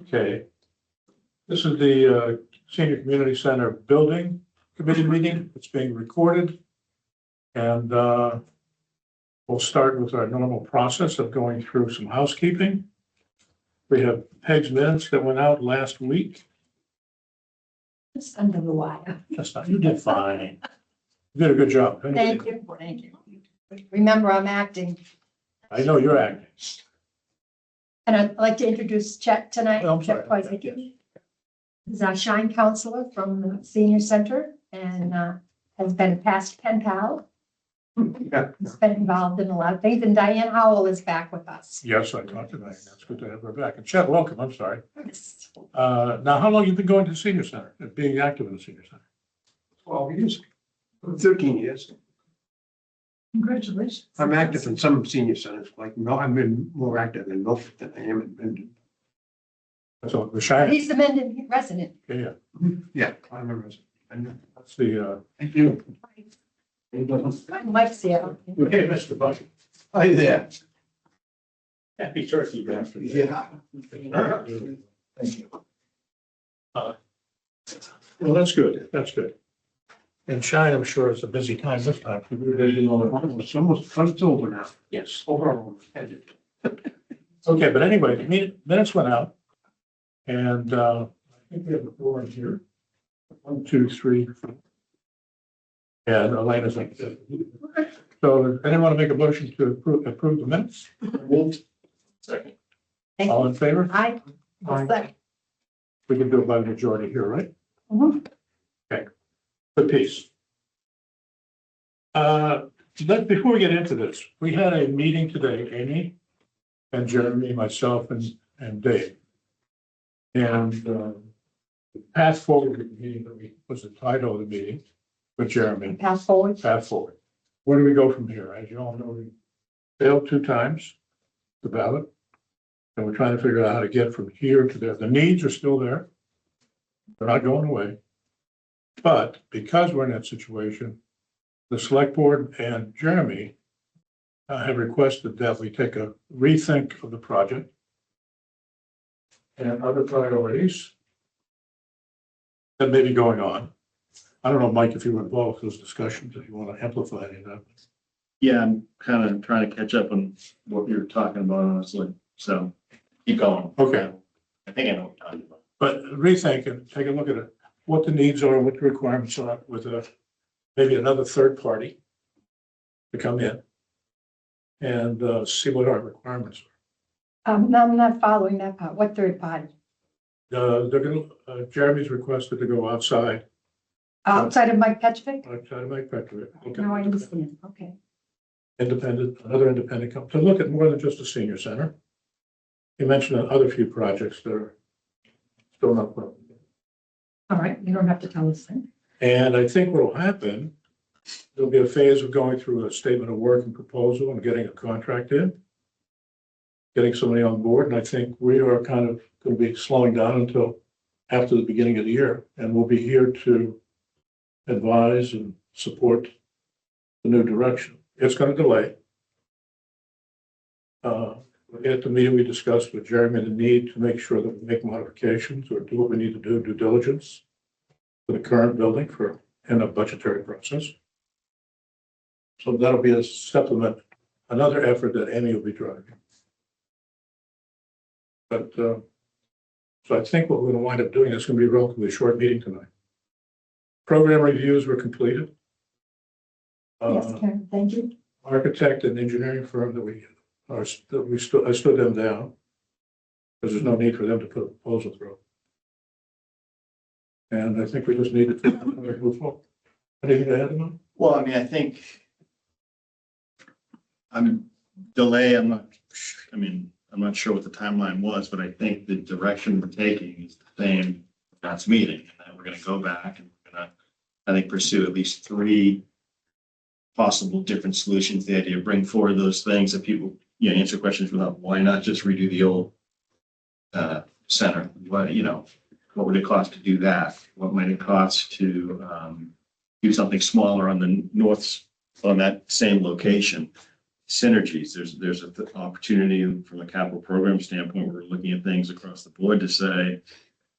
Okay. This is the Senior Community Center Building Committee meeting. It's being recorded. And we'll start with our normal process of going through some housekeeping. We have Peg's minutes that went out last week. Just under the wire. Just not, you did fine. You did a good job. Thank you. Thank you. Remember, I'm acting. I know you're acting. And I'd like to introduce Chet tonight. Oh, I'm sorry. Chet Kwasnicki. He's our Shine counselor from the senior center and has been a past pen pal. Yeah. He's been involved in a lot of things. And Diane Howell is back with us. Yes, I talked to Diane. That's good to have her back. And Chet, welcome. I'm sorry. Now, how long have you been going to the senior center, being active in the senior center? 12 years, 13 years. Congratulations. I'm active in some senior centers, like, no, I've been more active in Milford than I am in Mendon. So the Shine. He's the Mendon resident. Yeah, Yeah, I'm a resident. that's the, Thank you. Mike's here. hey, Mr. Bucket. Hi there. Happy turkey, bastard. Yeah. Thank you. Well, that's good. That's good. And Shine, I'm sure it's a busy time this time. It's almost, it's over now. Yes. Over. Okay, but anyway, the minutes went out. And I think we have a four in here. 1, 2, 3, 4. And Elena's like that. So anyone want to make a motion to approve the minutes? Second. Thank All you. in favor? Aye. Aye. We can do it by the majority here, right? Mhm. Good piece. Before we get into this, we had a meeting today, Amy and Jeremy, myself and Dave. And the path forward meeting was the title of the meeting with Jeremy. Pass forward. Path forward. Where do we go from here? As you all know, we failed 2 times the ballot. And we're trying to figure out how to get from here to there. The needs are still there. They're not going away. But because we're in that situation, the select board and Jeremy have requested that we take a rethink of the project and other priorities that may be going on. I don't know, Mike, if you were involved in those discussions, if you want to amplify any of that. Yeah, I'm kind of trying to catch up on what you're talking about, honestly. So keep going. Okay. I think I know what you're talking about. But rethink and take a look at it, what the needs are, what the requirements are, with maybe another third party to come in and see what our requirements No, I'm not following that part. What third party? are. They're gonna, Jeremy's requested to go outside Outside of Mike Petrovic? to make Petrovic. Now I understand. Okay. Another independent company, to look at more than just a senior center. He mentioned other few projects that are still not put. All right. You don't have to tell us then. And I think what will happen, there'll be a phase of going through a statement of work and proposal and getting a contract in, getting somebody on board. And I think we are kind of going to be slowing down until after the beginning of the year. And we'll be here to advise and support the new direction. It's going to delay. At the meeting, we discussed with Jeremy the need to make sure that we make modifications or do what we need to do, due diligence for the current building in a budgetary process. So that'll be a supplement, another effort that Amy will be driving. But so I think what we're going to wind up doing is going to be a relatively short meeting tonight. Program reviews were completed. Yes, Karen. Thank you. Architect and engineering firm I stood them down because there's no need for them to put a proposal through. And I think we just need to move forward. Anything to add, Emma? Well, I mean, I think I'm not sure what the timeline was, but I think the direction we're taking is the same last meeting. And then we're going to go back and we're going to, I think, pursue at least 3 possible different solutions. The idea of bring forward those things that people, answer questions without, why not just redo the old center? What would it cost to do that? What might it cost to do something smaller on the north, on that same location? synergies. There's an opportunity from a capital program standpoint. We're looking at things across the board to say,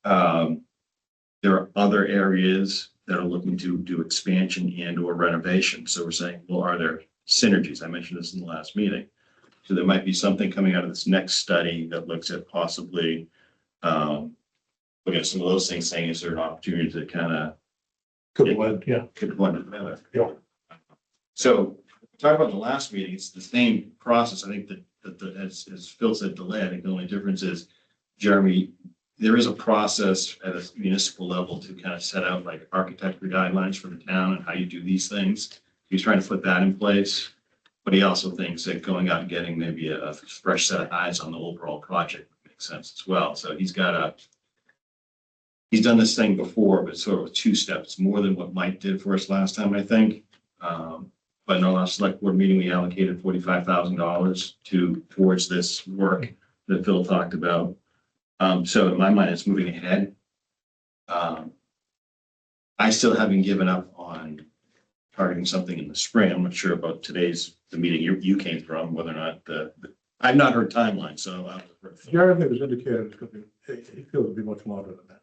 there are other areas that are looking to do expansion and or renovation. So we're saying, well, are there synergies? I mentioned this in the last meeting. So there might be something coming out of this next study that looks at possibly, look at some of those things, saying, is there an opportunity to kind of Could blend, yeah. could blend it together? Yeah. So talk about the last meeting, it's the same process. I think that as Phil said, delay, I think the only difference is, Jeremy, there is a process at a municipal level to kind of set out like architecture guidelines for the town and how you do these things. He's trying to put that in place, but he also thinks that going out and getting maybe a fresh set of eyes on the overall project makes sense as well. So he's done this thing before, but sort of 2 steps, more than what Mike did for us last time, I think. But in our last select board meeting, we allocated $45,000 towards this work that Phil talked about. So in my mind, it's moving ahead. I still haven't given up on targeting something in the spring. I'm not sure about the meeting you came from, whether or not I've not heard timeline, so I'll defer to Phil. Jeremy was indicated it's going to be, he feels it'll be much longer than that.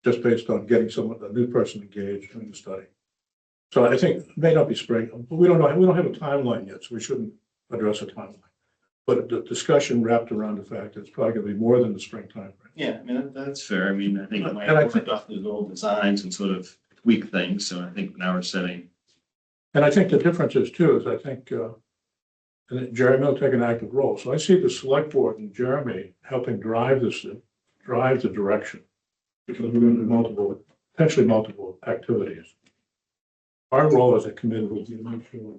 Just based on getting a new person engaged in the study. So I think it may not be spring, but we don't know. We don't have a timeline yet, so we shouldn't address a timeline. But the discussion wrapped around the fact that it's probably going to be more than the springtime. Yeah, I mean, that's fair. I mean, I think it might And I work think- off those old designs and sort of tweak things. So I think now we're setting. And I think the difference is too, is I think and Jeremy will take an active role. So I see the select board and Jeremy helping drive the direction. Because we're going to do potentially multiple activities. Our role as a committee will be to make sure we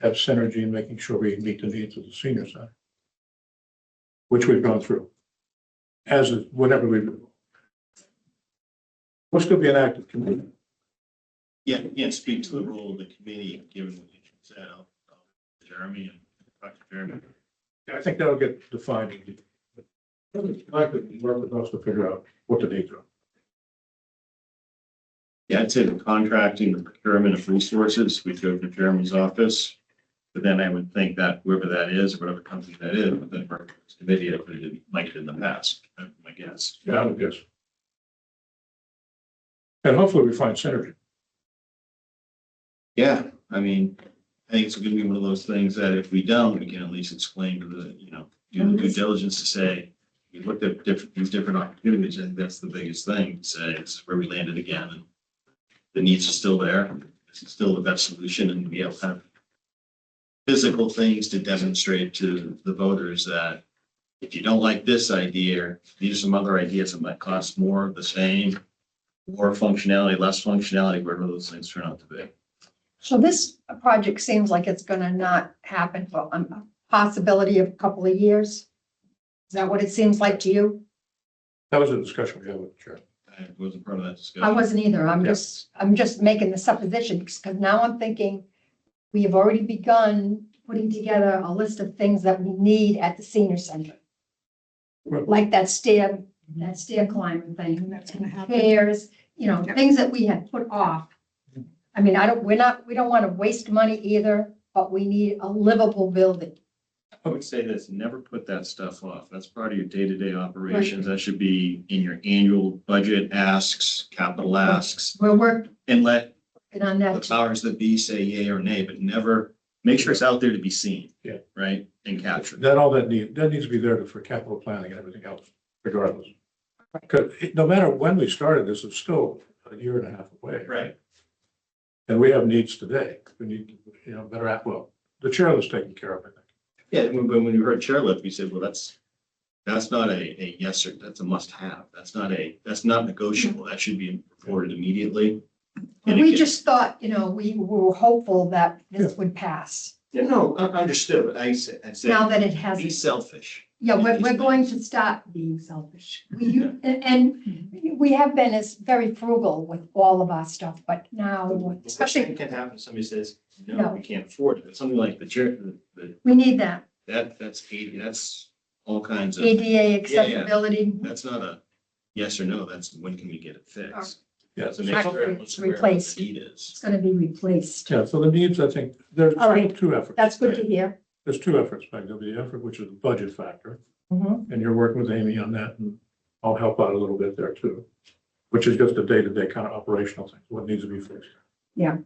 have synergy in making sure we meet the needs of the senior center, which we've gone through. As is whatever we do. We'll still be an active committee. Yeah, speak to the role of the committee, given what you said. I'll Jeremy and talk to Jeremy. I think that'll get defined. I'd like to work with us to figure out what the needs are. Yeah, I'd say the contracting, the procurement of resources, we go to Jeremy's office. But then I would think that whoever that is, whatever company that is, would then work with this committee like it in the past, my guess. Yeah, I would guess. And hopefully we find synergy. Yeah, I mean, I think it's gonna be one of those things that if we don't, we can at least explain to the, do the due diligence to say, we looked at these different opportunities, and that's the biggest thing, to say this is where we landed again, and the needs are still there. This is still the best solution, and we have kind of physical things to demonstrate to the voters that if you don't like this idea, these are some other ideas that might cost more, the same, more functionality, less functionality, whatever those things turn out to be. So this project seems like it's gonna not happen for a possibility of a couple of years. Is that what it seems like to you? That was a discussion we had with the chair. I wasn't part of that I discussion. wasn't either. I'm just making the supposition because now I'm thinking we have already begun putting together a list of things that we need at the senior center. Right. Like that stair climber thing, That's gonna happen. chairs, things that we had put off. I mean, we don't want to waste money either, but we need a livable building. I would say this, never put that stuff off. That's part of your day-to-day operations. That should be in your annual budget asks, capital asks, We're working and let on the that. too. powers that be say yay or nay, but never, make sure it's out there to be seen. Yeah. Right? And captured. That needs to be there for capital planning and everything else, regardless. Because no matter when we started this, it's still a year and a half away. Right. And we have needs today. We need, better the chair was taken care of, I think. Yeah, when we heard chairlift, we said, well, that's not a yes or that's a must have. That's not negotiable. That should be reported immediately. And We again- just thought, we were hopeful that this would pass. Yeah, no, I understood, but I said, Now that it be hasn't. selfish. Yeah, we're going to start being selfish. And we have been as very frugal with all of our stuff, but now, especially, It can happen, somebody says, no, No. we can't afford it. But something like the chair, we need that that's all kinds of, ADA accessibility. that's not a yes or no, that's when can we get it fixed? Yeah, To make sure everyone's aware of what Replaced. the need is. It's gonna be replaced. yeah, so the needs, I think, there's All right. two efforts. That's good to hear. There's two efforts, Peg. There'll be the effort, which is the budget factor, Mhm. and you're working with Amy on that, and I'll help out a little bit there too, which is just a day-to-day kind of operational thing, what needs to be fixed. Yeah.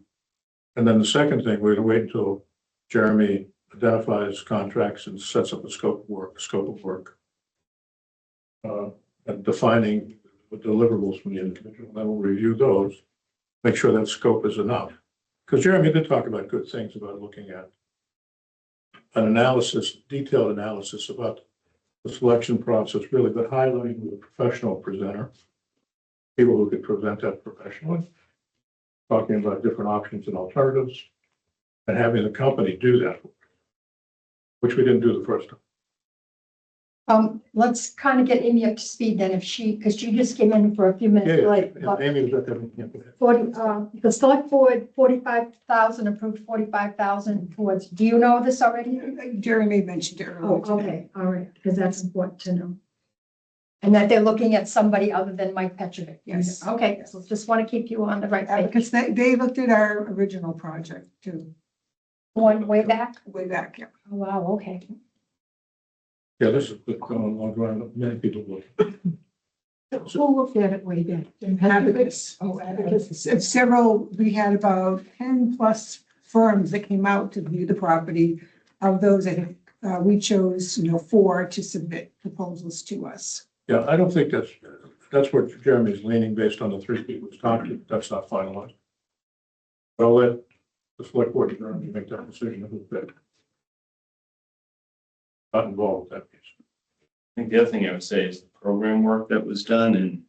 And then the second thing, we're gonna wait until Jeremy identifies contracts and sets up a scope of work. And defining the deliverables from the individual, then we'll review those, make sure that scope is enough. Because Jeremy did talk about good things about looking at an analysis, detailed analysis about the selection process, really, but highlighting with a professional presenter, people who could present that professionally, talking about different options and alternatives, and having the company do that, which we didn't do the first time. Let's kind of get Amy up to speed then, because she just came in for a few minutes late. Yeah, Amy was at that meeting. 40, the select board, 45,000 approved 45,000 towards, do you know this already? Jeremy mentioned it Oh, earlier today. okay, all right, because that's important to know. And that they're looking at somebody other than Mike Petrovic. Yes. Okay, so just want to keep you on the right page. Because they looked at our original project too, One way back? way back, yeah. Oh, wow, okay. Yeah, this is good going along, many people look. Who looked at it way back? Abacus. Oh, Abacus. Several, we had about 10 plus firms that came out to view the property. Of those, I think, we chose, 4 to submit proposals to us. Yeah, I don't think that's where Jeremy's leaning based on the 3 people he's talked to. That's not finalized. But I'll let the select board adjourn make that decision of who's better. Not involved with that piece. I think the other thing I would say is the program work that was done, and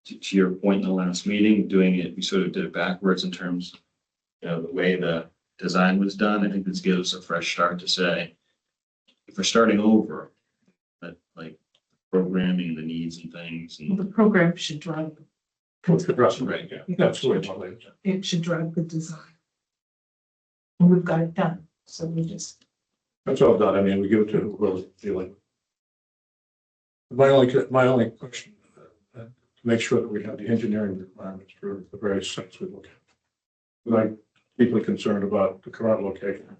to your point in the last meeting, doing it, we sort of did it backwards in terms of, the way the design was done. I think this gives us a fresh start to say, if we're starting over, that like programming, the needs and things Well, and. the program should drive, Right, yeah. That's the way it's all is. it should drive the design. And we've got it done, so we just, That's all done. I mean, we give it to whoever's dealing. My only question, to make sure that we have the engineering requirements for the various sites we look at. I'm deeply concerned about the current location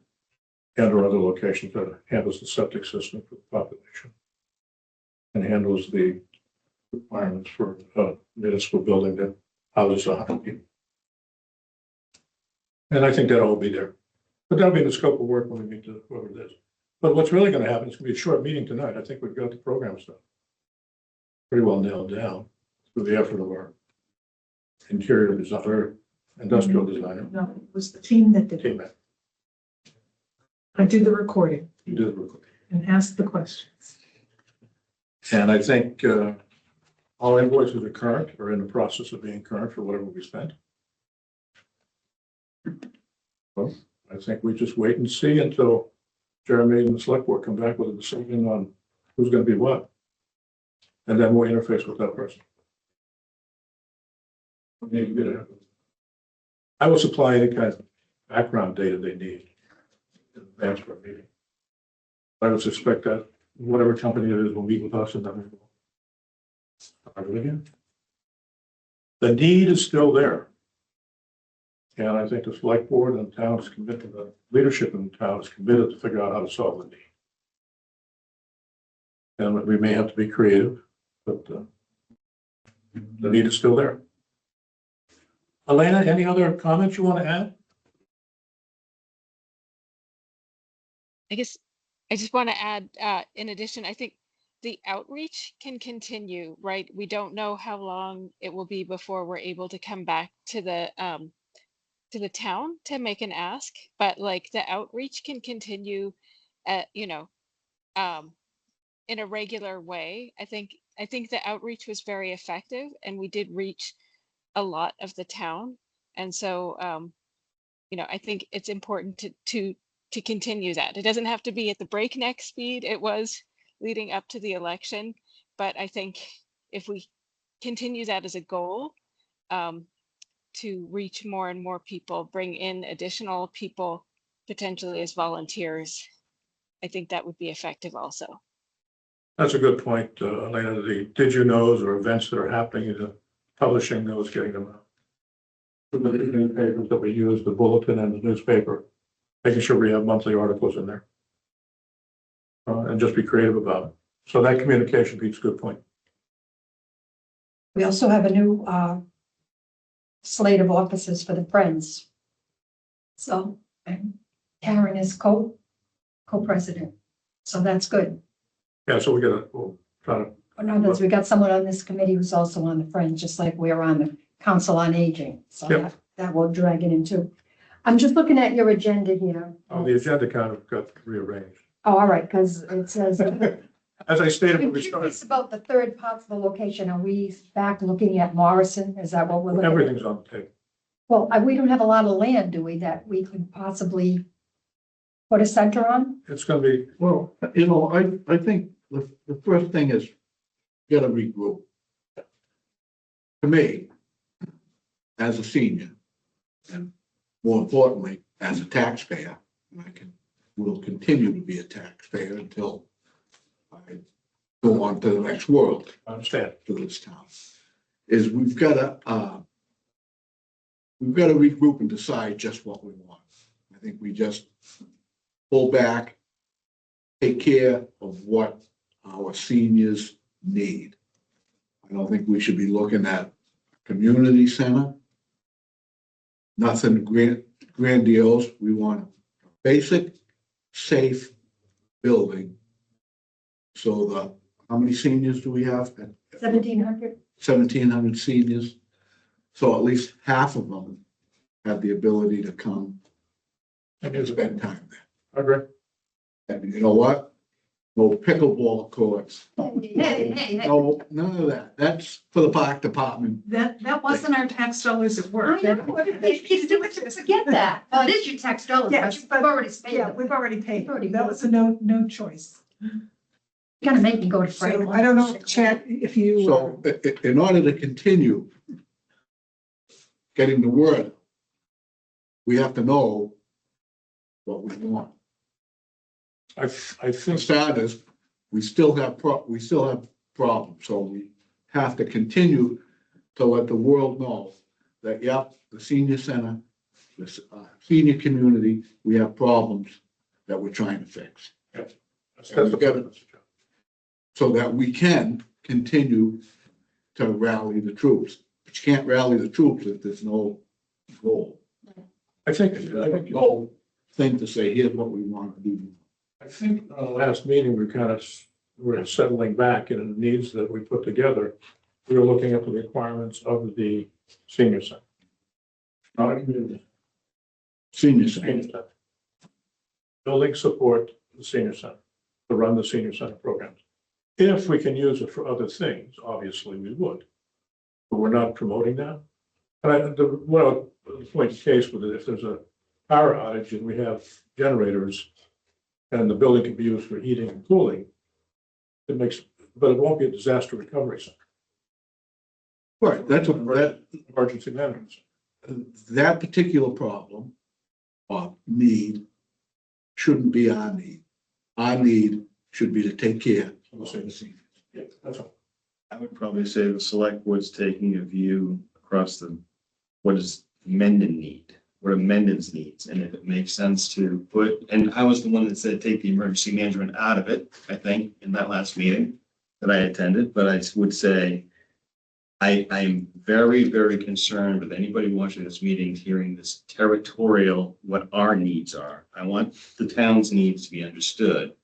and or other locations that handles the septic system for the population and handles the requirements for a municipal building that houses 100 people. And I think that'll all be there. But that'll be in the scope of work when we meet whoever it is. But what's really going to happen is going to be a short meeting tonight. I think we've got the program stuff pretty well nailed down through the effort of our interior designer, industrial designer, no, it was the team that did team. it. I did the recording You did it real quick. and asked the questions. And I think all invoices are current or in the process of being current for whatever we spent. Well, I think we just wait and see until Jeremy and the select board come back with a decision on who's going to be what. And then we'll interface with that person. Maybe get it. I will supply any kind of background data they need in advance for a meeting. I would suspect that whatever company it is will meet with us and then we'll start it again. The need is still there. And I think the select board and the town is committed, the leadership in the town is committed to figure out how to solve the need. And we may have to be creative, but the need is still there. Elena, any other comments you want to add? I guess I just want to add, in addition, I think the outreach can continue, right? We don't know how long it will be before we're able to come back to the town to make an ask, but like the outreach can continue at, in a regular way. I think the outreach was very effective and we did reach a lot of the town. And so, I think it's important to continue that. It doesn't have to be at the breakneck speed it was leading up to the election, but I think if we continue that as a goal, to reach more and more people, bring in additional people, potentially as volunteers, I think that would be effective also. That's a good point, Elena. The did you knows or events that are happening, publishing those, getting them out. the newspapers that we use, the bulletin and the newspaper, making sure we have monthly articles in there. And just be creative about it. So that communication piece, good point. We also have a new slate of offices for the Friends. So, and Karen is co-president. So that's good. Yeah, so we'll try to, In other words, we got someone on this committee who's also on the Friends, just like we're on the Council on Aging. So Yep. that will drag it into. I'm just looking at your agenda here. the agenda kind of got rearranged. Oh, all right, because it says. As I stated when I'm we started, curious about the third possible location. Are we back looking at Morrison? Is that what we're looking at? everything's on the table. Well, we don't have a lot of land, do we, that we could possibly put a center on? It's gonna be, Well, I think the first thing is gotta regroup. To me, as a senior, and more importantly, as a taxpayer, and will continue to be a taxpayer until I go on to the next world I understand. to this town, is we've gotta regroup and decide just what we want. I think we just pull back, take care of what our seniors need. I don't think we should be looking at a community center. Nothing grandiose. We want a basic, safe building. So how many seniors do we have? 1,700? 1,700 seniors. So at least half of them have the ability to come and spend time there. I agree. And you know what? No pickleball courts. Hey. No, none of that. That's for the park department. That wasn't our tax dollars at I work. know, forget that. Well, it is your tax dollars, Yeah, but you've but- already spent Yeah, it. we've already paid. Already That paid. was a no choice. You're gonna make me go to Franklin. So I don't know, Chad, if you. So in order to continue getting the word, we have to know what we want. I For think, starters, we still have problems, so we have to continue to let the world know that, yeah, the senior center, the senior community, we have problems that we're trying to fix. that's the purpose. So that we can continue to rally the troops. But you can't rally the troops if there's no goal. I think, No thing to say, here's what we want to do. I think last meeting, we kind of were settling back in the needs that we put together. We were looking at the requirements of the senior center. Not a community, Senior senior center. center. Building support the senior center, to run the senior center programs. If we can use it for other things, obviously we would. But we're not promoting that. And the point of case with it, if there's a power outage and we have generators and the building can be used for heating and cooling, but it won't be a disaster recovery center. Right, that's that Emergency management. that particular problem or need shouldn't be our need. Our need should be to take care of the seniors. Yeah, that's all. I would probably say the select board's taking a view across what does Mendon need? What are Mendon's needs? And if it makes sense to put, and I was the one that said, take the emergency management out of it, I think, in that last meeting that I attended, but I would say I'm very, very concerned with anybody watching this meeting, hearing this territorial, what our needs are. I want the town's needs to be understood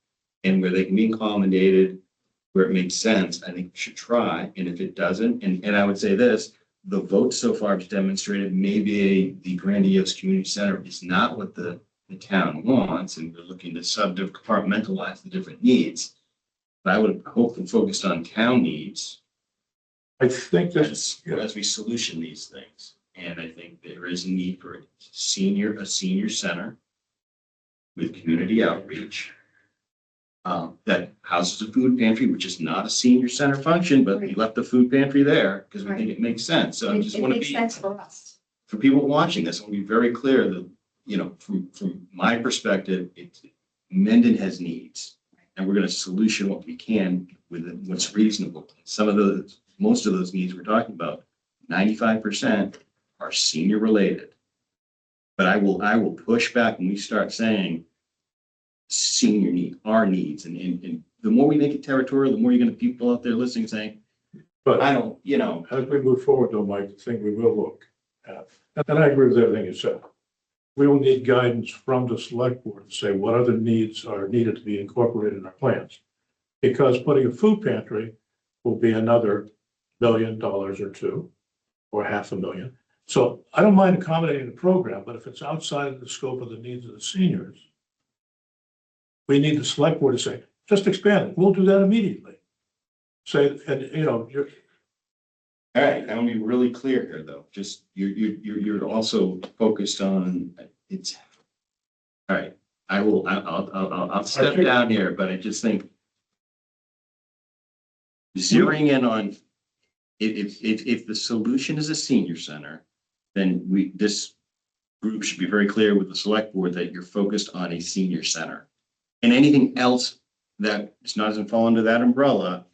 and where they can be accommodated, where it makes sense, I think we should try. And if it doesn't, and I would say this, the vote so far has demonstrated maybe the grandiose community center is not what the town wants, and we're looking to compartmentalize the different needs. But I would hope and focused on town needs I think this, as we solution these things. And I think there is a need for a senior center with community outreach that houses a food pantry, which is not a senior center function, but we left the food pantry there because we think it makes sense. So I just It want to makes be, sense for us. for people watching this, I want to be very clear that, from my perspective, Mendon has needs. And we're going to solution what we can with what's reasonable. Most of those needs we're talking about, 95% are senior related. But I will push back when we start saying senior need, our needs, and the more we make it territorial, the more you're gonna people out there listening saying, But I don't, you know, as we move forward though, Mike, the thing we will look at, and I agree with everything you said. We will need guidance from the select board to say what other needs are needed to be incorporated in our plans. Because putting a food pantry will be another $1 million or two, or $500,000. So I don't mind accommodating the program, but if it's outside of the scope of the needs of the seniors, we need the select board to say, just expand it. We'll do that immediately. Say, and you know, you're, all right, I want to be really clear here, though. Just you're also focused on it's. All right, I'll step down here, but I just think zeroing in on if the solution is a senior center, then this group should be very clear with the select board that you're focused on a senior center, and anything else that doesn't fall under that umbrella.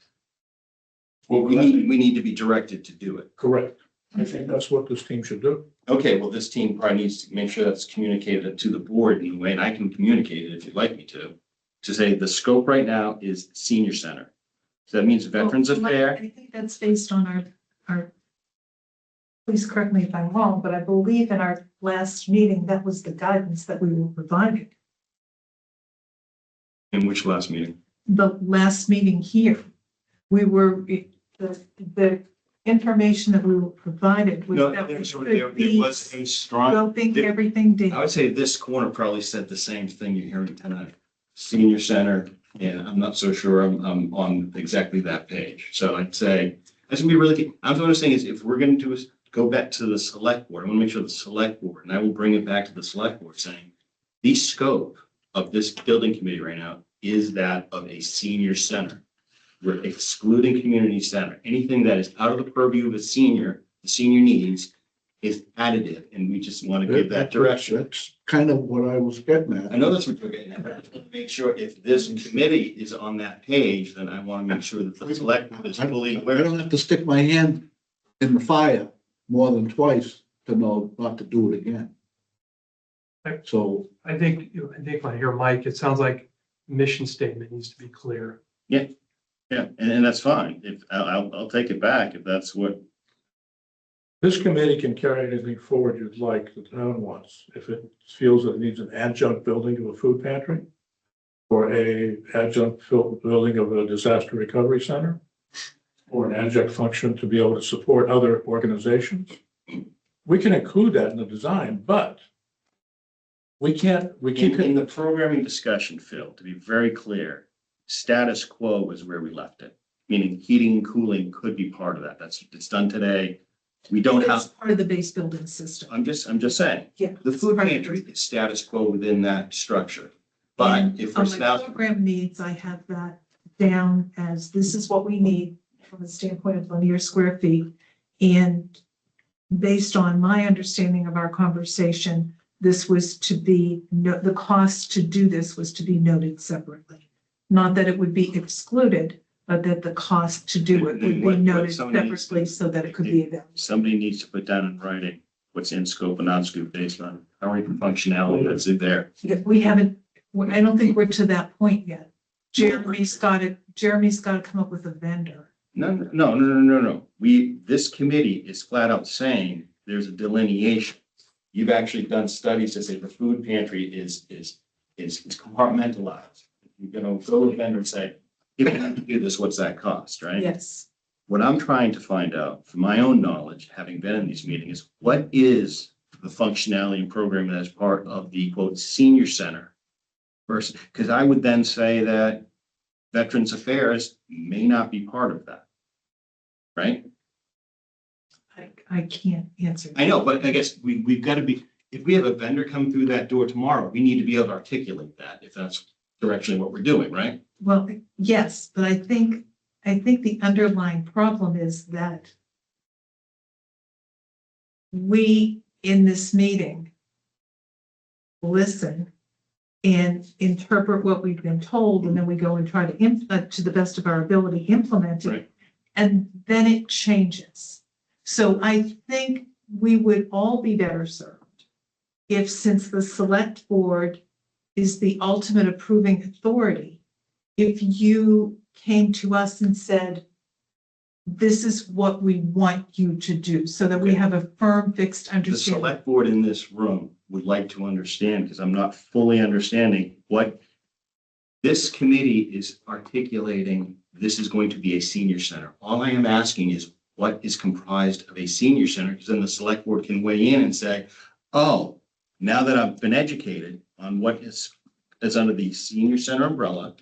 Well, we need to be directed to do it. correct. I think that's what this team should do. Okay, well, this team probably needs to make sure that's communicated to the board in a way, and I can communicate it if you'd like me to say the scope right now is senior center. So that means Veterans Affairs. I think that's based on our, please correct me if I'm wrong, but I believe in our last meeting, that was the guidance that we were provided. In which last meeting? The last meeting here, we were, the information that we were provided was No, that we there should be was a strong, scoping everything I down. would say this corner probably said the same thing you're hearing tonight. Senior center, and I'm not so sure I'm on exactly that page. So I'd say, that's gonna be really, I'm what I'm saying is if we're gonna do is go back to the select board, I wanna make sure the select board, and I will bring it back to the select board saying, the scope of this building committee right now is that of a senior center. We're excluding community center. Anything that is out of the purview of a senior, the senior needs is additive, and we just want to give that direction. That's kind of what I was getting at. I know that's what you're getting at, but I just want to make sure if this committee is on that page, then I want to make sure that the select board is fully I aware. don't have to stick my hand in the fire more than twice to know not to do it again. So I think when I hear Mike, it sounds like mission statement needs to be clear. Yeah, and that's fine. If I'll take it back if that's what. This committee can carry anything forward you'd like the town wants. If it feels that it needs an adjunct building to a food pantry, or a adjunct building of a disaster recovery center, or an adjunct function to be able to support other organizations, we can include that in the design, but we can't, we keep In it. the programming discussion, Phil, to be very clear, status quo is where we left it, meaning heating and cooling could be part of that. It's done today. We don't It's have, part of the base building system. I'm just saying, Yeah. the it's food part of pantry is status quo within that structure. But And if we're on my now, program needs, I have that down as this is what we need from the standpoint of linear square feet. And based on my understanding of our conversation, this was to be, the cost to do this was to be noted separately. Not that it would be excluded, but that the cost to do it would be noted separately so that it could be available. somebody needs to put down in writing what's in scope and non-scope based on current functionality that's in there. We haven't, I don't think we're to that point yet. Jeremy's got to come up with a vendor. No. This committee is flat out saying there's a delineation. You've actually done studies to say the food pantry is compartmentalized. You're gonna go to a vendor and say, if you have to do this, what's that cost, right? Yes. What I'm trying to find out, from my own knowledge, having been in these meetings, is what is the functionality and program that is part of the quote senior center? Versus, because I would then say that Veterans Affairs may not be part of that. Right? I can't answer. I know, but I guess we've got to be, if we have a vendor come through that door tomorrow, we need to be able to articulate that if that's directionally what we're doing, right? Well, yes, but I think the underlying problem is that we, in this meeting, listen and interpret what we've been told, and then we go and try to the best of our ability, implement it. Right. And then it changes. So I think we would all be better served if, since the select board is the ultimate approving authority, if you came to us and said, this is what we want you to do, so that we Okay. have a firm, fixed The understanding. select board in this room would like to understand, because I'm not fully understanding what this committee is articulating. This is going to be a senior center. All I am asking is what is comprised of a senior center, because then the select board can weigh in and say, oh, now that I've been educated on what is under the senior center umbrella,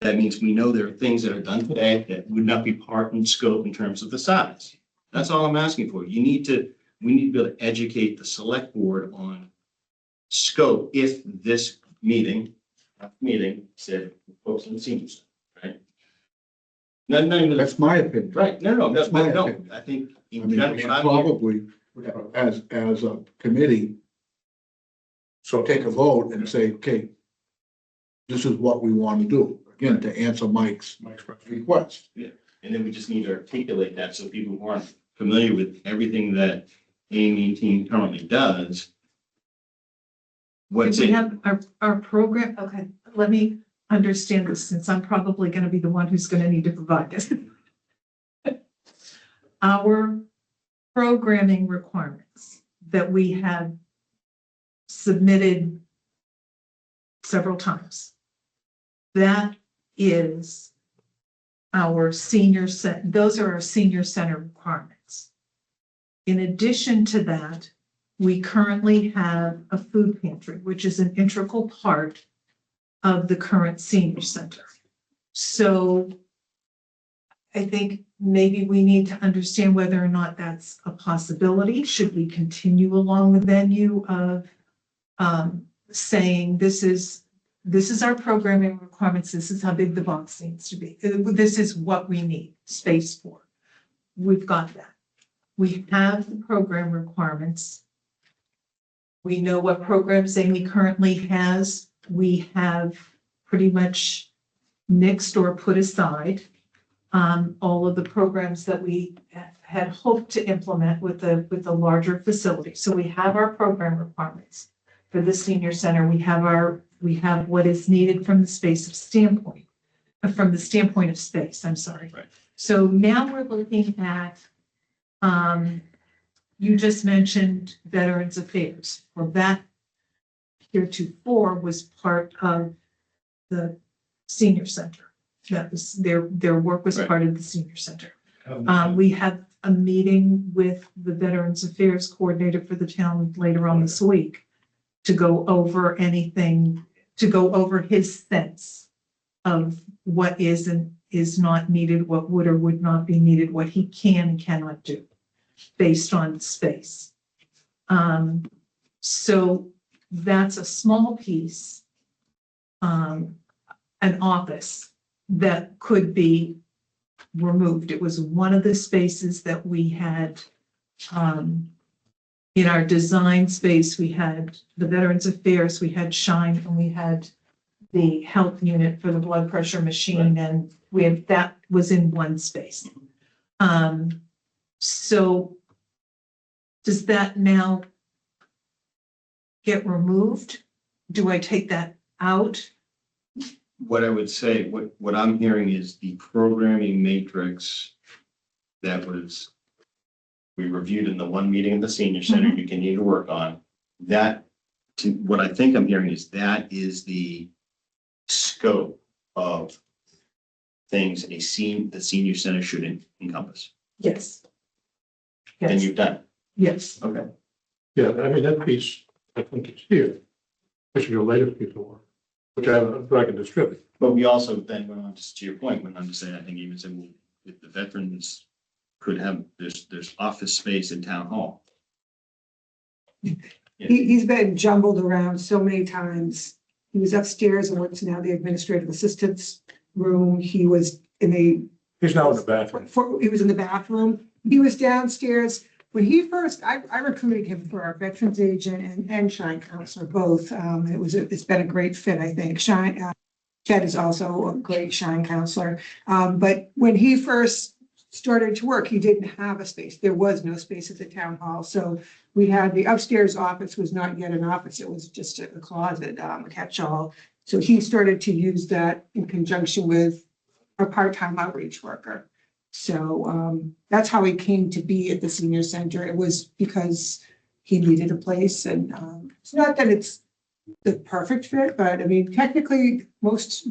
that means we know there are things that are done today that would not be part and scope in terms of the size. That's all I'm asking for. We need to be able to educate the select board on scope if this meeting said, folks in the senior center, right? No, That's my opinion. right, no, That's my no, opinion. I think I in mean, general, we should what I'm probably, as a committee, So take a vote and say, okay, this is what we want to do. Again, to answer Mike's request. and then we just need to articulate that so people who aren't familiar with everything that Amy and team currently does. What's If we it? have our program, okay, let me understand this, since I'm probably gonna be the one who's gonna need to provide this. Our programming requirements that we have submitted several times. That is our senior set, those are our senior center requirements. In addition to that, we currently have a food pantry, which is an integral part of the current senior center. So I think maybe we need to understand whether or not that's a possibility. Should we continue along the venue of saying this is our programming requirements, this is how big the box needs to be. This is what we need space for. We've got that. We have the program requirements. We know what programs Amy currently has. We have pretty much nixed or put aside all of the programs that we had hoped to implement with the larger facility. So we have our program requirements for the senior center. We have what is needed from the standpoint of space, I'm sorry. Right. So now we're looking at, you just mentioned Veterans Affairs. Well, that heretofore was part of the senior center. That was their work was Right. part of the senior center. We have a meeting with the Veterans Affairs coordinator for the town later on this week to go over his sense of what is and is not needed, what would or would not be needed, what he can and cannot do based on space. So that's a small piece, an office that could be removed. It was one of the spaces that we had, in our design space, we had the Veterans Affairs, we had Shine, and we had the health unit for the blood pressure machine, and that was in one space. So does that now get removed? Do I take that out? What I would say, what I'm hearing is the programming matrix that we reviewed in the one meeting at the senior center, you continue to work on. What I think I'm hearing is that is the scope of things the senior center should encompass. Yes. And Yes, you've done. yes. Okay. Yeah, I mean, that piece, I think it's here, which is your latest piece of work, which I can distribute. But we also then went on to your point, went on to say, I think even said, well, if the veterans could have, there's office space in town hall. He's been jumbled around so many times. He was upstairs in what's now the administrative assistant's room. He was in He's now in the bathroom. he was in the bathroom. He was downstairs. When he first, I recruited him for our veterans agent and Shine counselor both. It's been a great fit, I think. Chad is also a great Shine counselor. But when he first started to work, he didn't have a space. There was no space at the town hall. So we had the upstairs office was not yet an office. It was just a closet, a catch-all. So he started to use that in conjunction with a part-time outreach worker. So that's how he came to be at the senior center. It was because he needed a place, and it's not that it's the perfect fit, but I mean, technically, most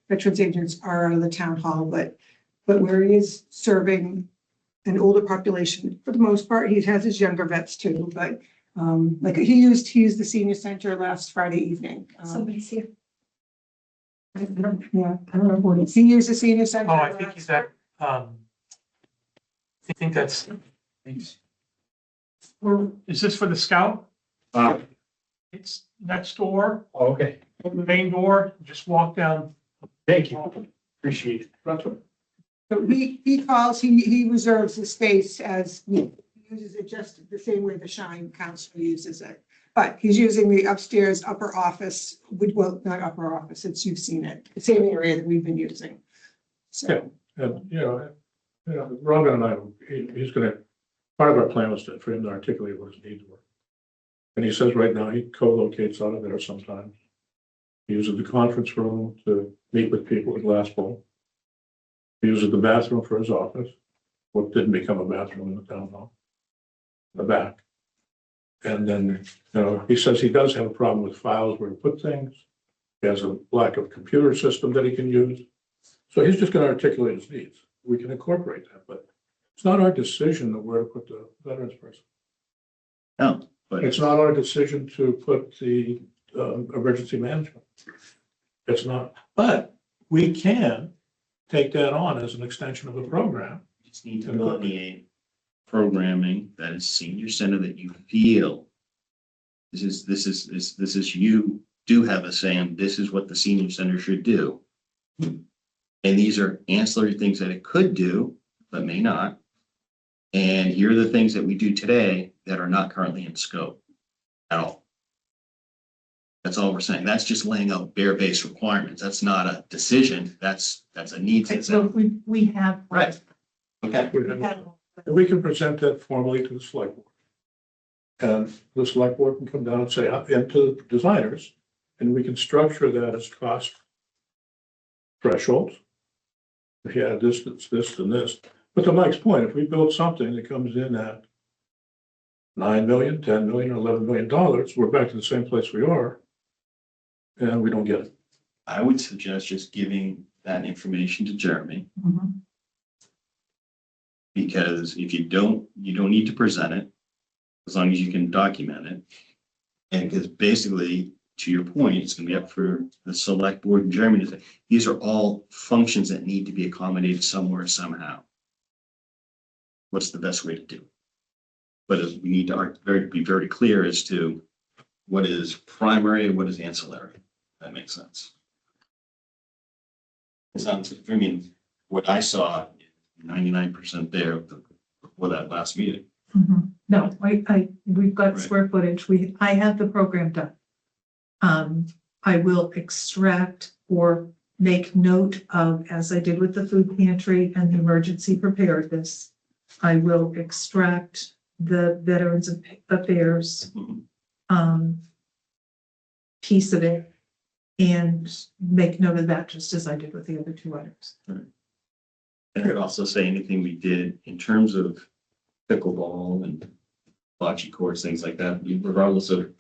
veterans agents are out of the town hall, but where he is serving an older population, for the most part, he has his younger vets too, but like he used the senior center last Friday evening. Somebody's here. I don't know what it is. He used the senior center. Oh, I think he's at, I think that's. Is this for the scout? It's next door, Okay. the main door, just walk down. Thank you. Appreciate it. That's right. So he calls, he reserves the space as, he uses it just the same way the Shine Council uses it. But he's using the upstairs upper office, well, not upper office, you've seen it, the same area that we've been using. So, And, Robin and I, he's gonna, part of our plan was for him to articulate what his needs were. And he says right now he co-locates out of there sometimes. He uses the conference room to meet with people at Glassboro. He uses the bathroom for his office, what didn't become a bathroom in the town hall, in the back. And then, he says he does have a problem with files where he put things. He has a lack of computer system that he can use. So he's just gonna articulate his needs. We can incorporate that, but it's not our decision of where to put the veterans person. No, but It's not our decision to put the emergency management. It's not, but we can take that on as an extension of the program. you just need to delineate programming that is senior center that you feel. This is you do have a say in, this is what the senior center should do. And these are ancillary things that it could do, but may not. And here are the things that we do today that are not currently in scope at all. That's all we're saying. That's just laying out bare base requirements. That's not a decision. That's a needs. So we have. Right. Okay. And we can present that formally to the select board. And the select board can come down and say, and to the designers, and we can structure that as cost thresholds. If you add this, and this. But to Mike's point, if we build something that comes in at $9 million, $10 million, or $11 million, we're back to the same place we are. And we don't get it. I would suggest just giving that information to Jeremy, Mhm. because if you don't need to present it, as long as you can document it. And because basically, to your point, it's gonna be up for the select board and Jeremy to say, these are all functions that need to be accommodated somewhere, somehow. What's the best way to do it? But we need to be very clear as to what is primary and what is ancillary. That makes sense. It sounds, I mean, what I saw, 99% there before that last meeting. Mhm. No, we've got Right. square footage. I have the program done. I will extract or make note of, as I did with the food pantry and the emergency preparedness. I will extract the Veterans Affairs piece of it and make note of that, just as I did with the other two items. And I could also say anything we did in terms of pickleball and bocce courts, things like that, regardless of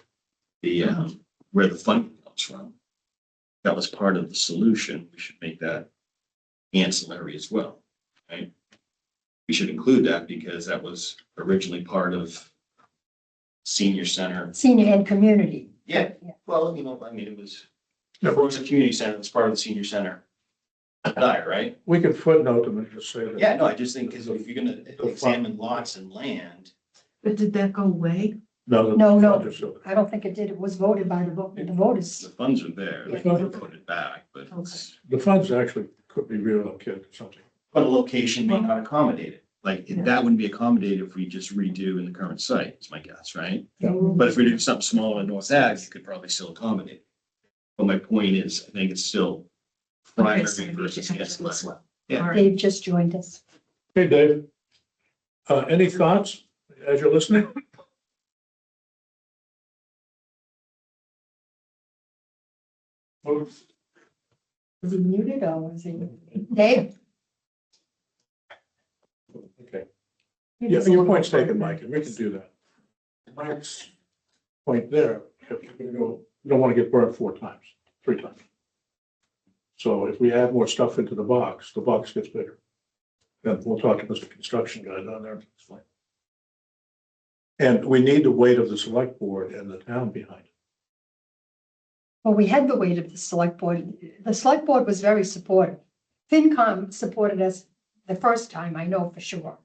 the, where the funding comes from. That was part of the solution. We should make that ancillary as well, right? We should include that because that was originally part of senior center. Senior and community. Yeah, well, I mean, it was a community center, it's part of the senior center. Dire, right? We can footnote them and just say that. Yeah, no, I just think, because if you're gonna examine lots and land. But did that go away? No. No. I don't think it did. It was voted by the voters. The funds are there, they can put it back, but it's, The funds actually could be relocated or something. but a location may not accommodate it. Like, Yeah. that wouldn't be accommodated if we just redo in the current site, is my guess, right? Yeah. But if we do something small in North Ave, you could probably still accommodate it. But my point is, I think it's still primary Okay, so we versus should have ancillary. this one. Yeah. All right. Dave just joined us. Hey, Dave. Any thoughts as you're listening? Is he muted or is he? Dave? Okay. Yeah, your point's taken, Mike, and we can do that. Mike's point there, if you're gonna go, you don't want to get burned 3 times. So if we add more stuff into the box gets bigger. Then we'll talk to Mr. Construction guy down there. It's fine. And we need the weight of the select board and the town behind it. Well, we had the weight of the select board. The select board was very supportive. FinCom supported us the first time, I know for sure.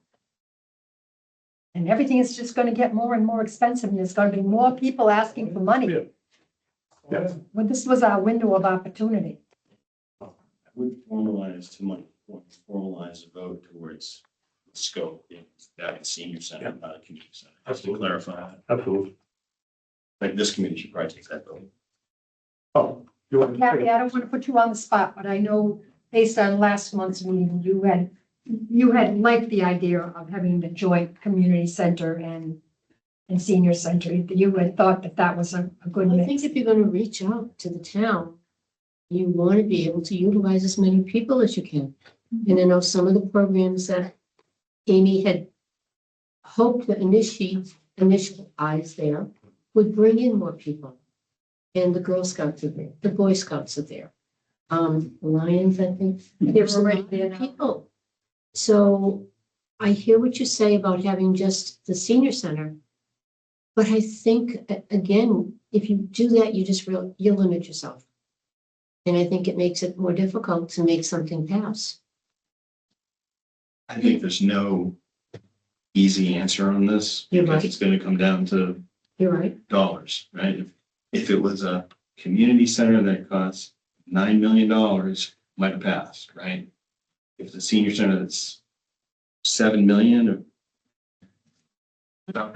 And everything is just gonna get more and more expensive, and there's gonna be more people asking for money. Yeah. Yeah. Well, this was our window of opportunity. I would formalize to my point, formalize a vote towards scope, that senior center, not a community center. Just to clarify that. Absolutely. Like this committee should probably take that vote. Oh, you want to take Kathy, it? I don't want to put you on the spot, but I know based on last month's meeting, you had liked the idea of having the joint community center and senior center. You had thought that that was a good I mix. think if you're gonna reach out to the town, you want to be able to utilize as many people as you can. And I know some of the programs that Amy had hoped to initialize there would bring in more people. And the Girl Scouts are there, the Boy Scouts are there. Lions, I think, there's a lot already there of now. people. So I hear what you say about having just the senior center. But I think, again, if you do that, you limit yourself. And I think it makes it more difficult to make something pass. I think there's no easy answer on this You're because right. it's gonna come down to You're right. dollars, right? If it was a community center that costs $9 million, might have passed, right? If it's a senior center that's 7 million, without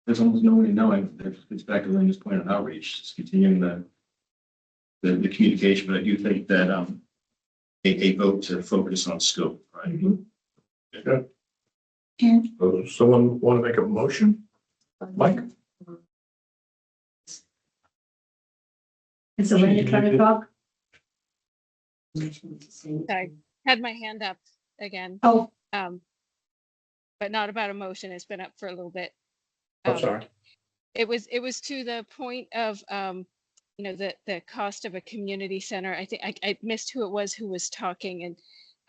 there's almost no way of knowing. It's back to Linda's point of outreach, just continuing the communication, but I do think that a vote to focus on scope, right? Mhm. And Does someone want to make a motion? Mike? Is Elena trying to talk? Sorry. Had my hand up again, Oh, but not about a motion. It's been up for a little bit. I'm sorry. It was to the point of, the cost of a community center. I think I missed who it was who was talking.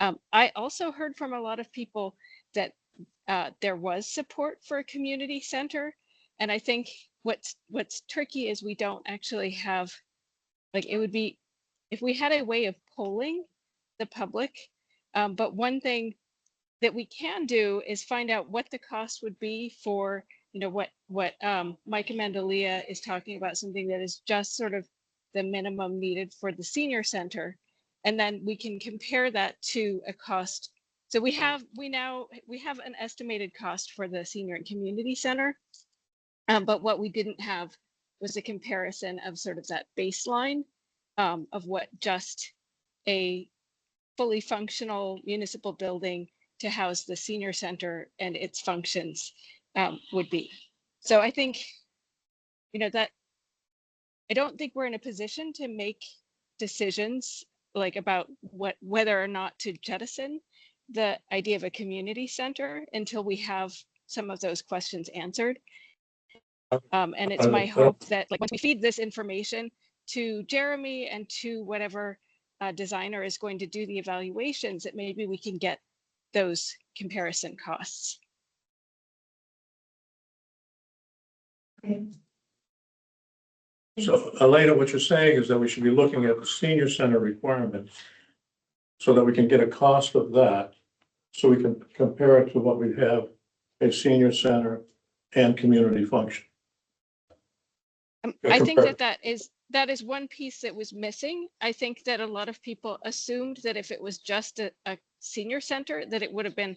And I also heard from a lot of people that there was support for a community center. And I think what's tricky is we don't actually have, like, it would be, if we had a way of polling the public. But one thing that we can do is find out what the cost would be for, what Mike Amendolia is talking about, something that is just sort of the minimum needed for the senior center. And then we can compare that to a cost. So we have an estimated cost for the senior and community center. But what we didn't have was a comparison of sort of that baseline of what just a fully functional municipal building to house the senior center and its functions would be. So I think, that I don't think we're in a position to make decisions like about whether or not to jettison the idea of a community center until we have some of those questions answered. And it's my hope that, like, once we feed this information to Jeremy and to whatever designer is going to do the evaluations, that maybe we can get those comparison costs. okay. So Elena, what you're saying is that we should be looking at the senior center requirements so that we can get a cost of that, so we can compare it to what we have a senior center and community function. I think that is one piece that was missing. I think that a lot of people assumed that if it was just a senior center, that it would have been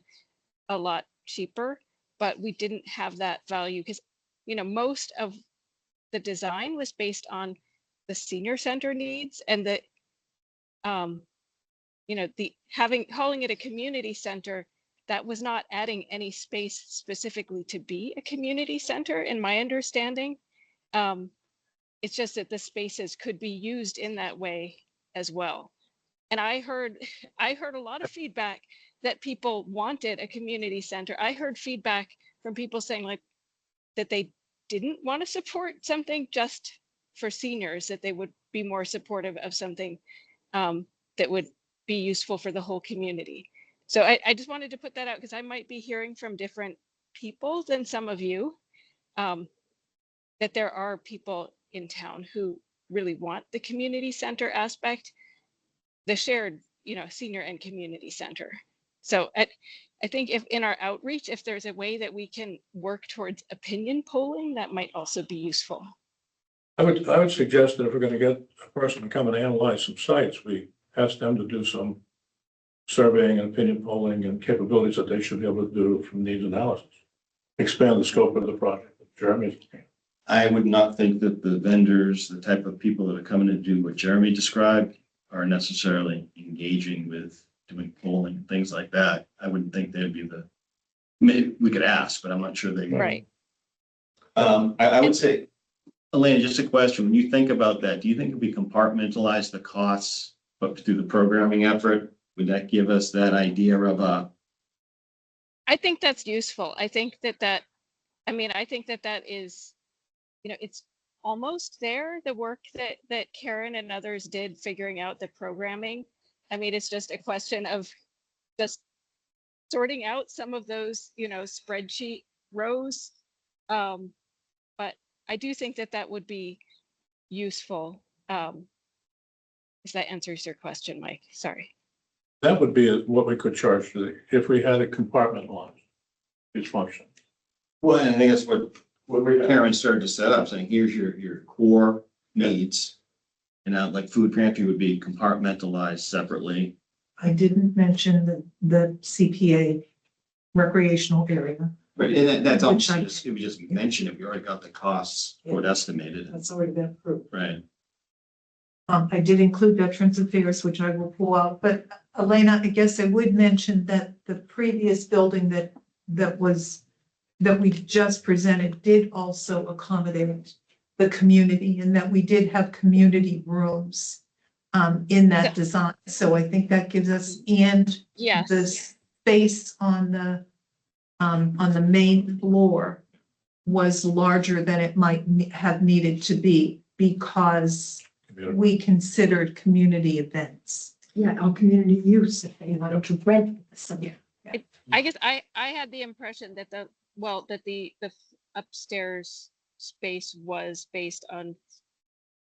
a lot cheaper, but we didn't have that value because, most of the design was based on the senior center needs, and calling it a community center that was not adding any space specifically to be a community center, in my understanding. It's just that the spaces could be used in that way as well. And I heard a lot of feedback that people wanted a community center. I heard feedback from people saying like that they didn't want to support something just for seniors, that they would be more supportive of something that would be useful for the whole community. So I just wanted to put that out because I might be hearing from different people than some of you, that there are people in town who really want the community center aspect, the shared, senior and community center. So I think if in our outreach, if there's a way that we can work towards opinion polling, that might also be useful. I would suggest that if we're gonna get a person to come and analyze some sites, we ask them to do some surveying and opinion polling and capabilities that they should be able to do from needs analysis. Expand the scope of the project that Jeremy's looking at. I would not think that the vendors, the type of people that are coming to do what Jeremy described, are necessarily engaging with doing polling and things like that. I wouldn't think they'd be maybe we could ask, but I'm not sure they would. Right. I would say, Elena, just a question. When you think about that, do you think if we compartmentalize the costs but through the programming effort, would that give us that idea of I think that's useful. I think that is, it's almost there, the work that Karen and others did figuring out the programming. I mean, it's just a question of just sorting out some of those, spreadsheet rows. But I do think that would be useful. If that answers your question, Mike, sorry. That would be what we could charge if we had a compartmentalized each function. well, and I think that's what Karen started to set up, saying, here's your core needs. And now like food pantry would be compartmentalized separately. I didn't mention the CPA recreational area. Right, and that's Which almost I- just, it would just mention if you already got the costs for it estimated, That's already been approved. right? I did include Veterans Affairs, which I will pull out, but Elena, I guess I would mention that the previous building that we just presented did also accommodate the community, and that we did have community rooms in that design. So I think that gives us, and Yes. the space on the main floor was larger than it might have needed to be because we considered community events. Yeah, our community use, if they wanted to rent some. I guess I had the impression that the upstairs space was based on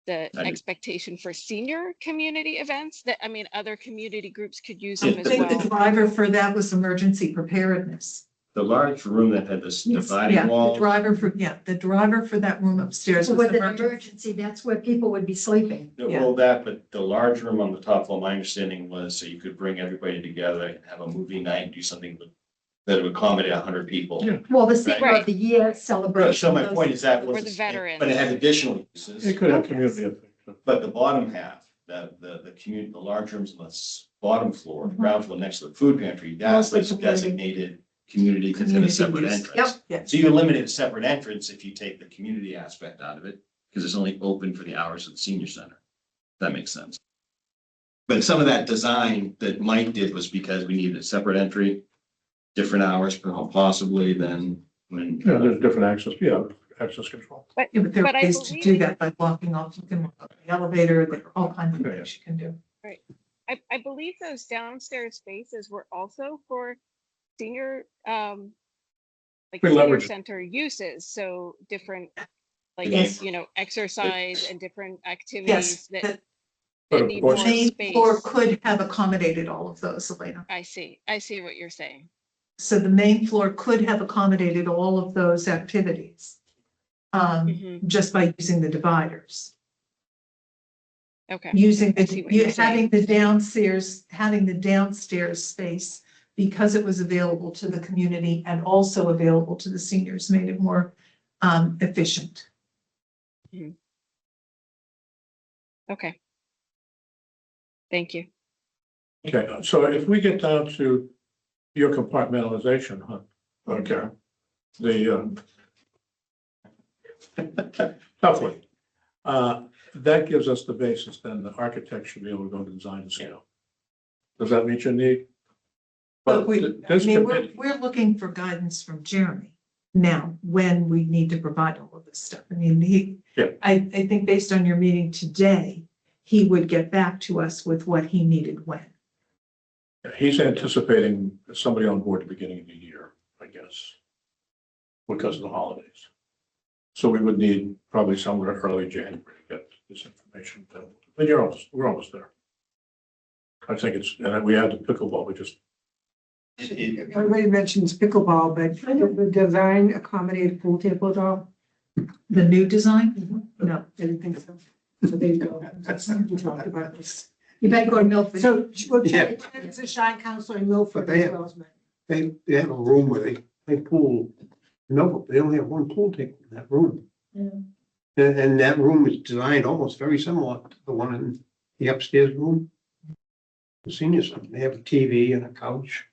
the I do. expectation for senior community events, that, I mean, other community groups could use Yeah, them I as think the well. driver for that was emergency preparedness. The large room that had this Yeah, dividing the wall. driver for that room upstairs So was with an emergency. emergency, that's where people would be sleeping. Well, but the large room on the top floor, my understanding was so you could bring everybody together and have a movie night, and do something that would accommodate 100 people. Yeah. Well, the senior Right. of the year celebration. So my point is that Or was, the veterans. but it had additional uses. It could have community. But the bottom half, the community, the large rooms on the bottom floor, the ground floor next to the food pantry, that Mostly was community. designated community because it had a Community separate use. entrance. Yep. So you eliminate a separate entrance if you take the community aspect out of it, because it's only open for the hours of the senior center. That makes sense. But some of that design that Mike did was because we needed a separate entry, different hours possibly than when. Yeah, there's different access control. Yeah, but there are But I ways to believe- do that by blocking off, you can walk up the elevator, there are all kinds of things you can do. I believe those downstairs spaces were also for senior, like We senior leverage it. center uses, so different, like, Yes. exercise and different Yes, activities that the But that of need course- more main space. floor could have accommodated all of those, Elena. I see what you're saying. So the main floor could have accommodated all of those activities. Mhm. Just by using the dividers, Okay. using I see what you're saying. having the downstairs space because it was available to the community and also available to the seniors made it more efficient. Okay. Thank you. Okay, so if we get down to your compartmentalization, huh? Okay. The, hopefully, that gives us the basis, then the architect should be able to go to design and scale. Does that meet your need? But we, I this mean, committee- we're looking for guidance from Jeremy now, when we need to provide all of this stuff. I mean, Yeah. I think based on your meeting today, he would get back to us with what he needed when. He's anticipating somebody on board at the beginning of the year, I guess, because of the holidays. So we would need probably somewhere early January to get this information. But we're almost there. I think it's, and we had the pickleball, we just, Everybody mentions pickleball, but the design accommodate pool table at all? The new design? No. I didn't think so. So there you go. We talked about this. You better go to Milford. So, well, Yeah. it's a Shine Council in Milford. But they as have- well as mine. They have a room where they play pool. No, they only have one pool table in that room. And that room is designed almost very similar to the one in the upstairs room. The senior center, they have a TV and a couch.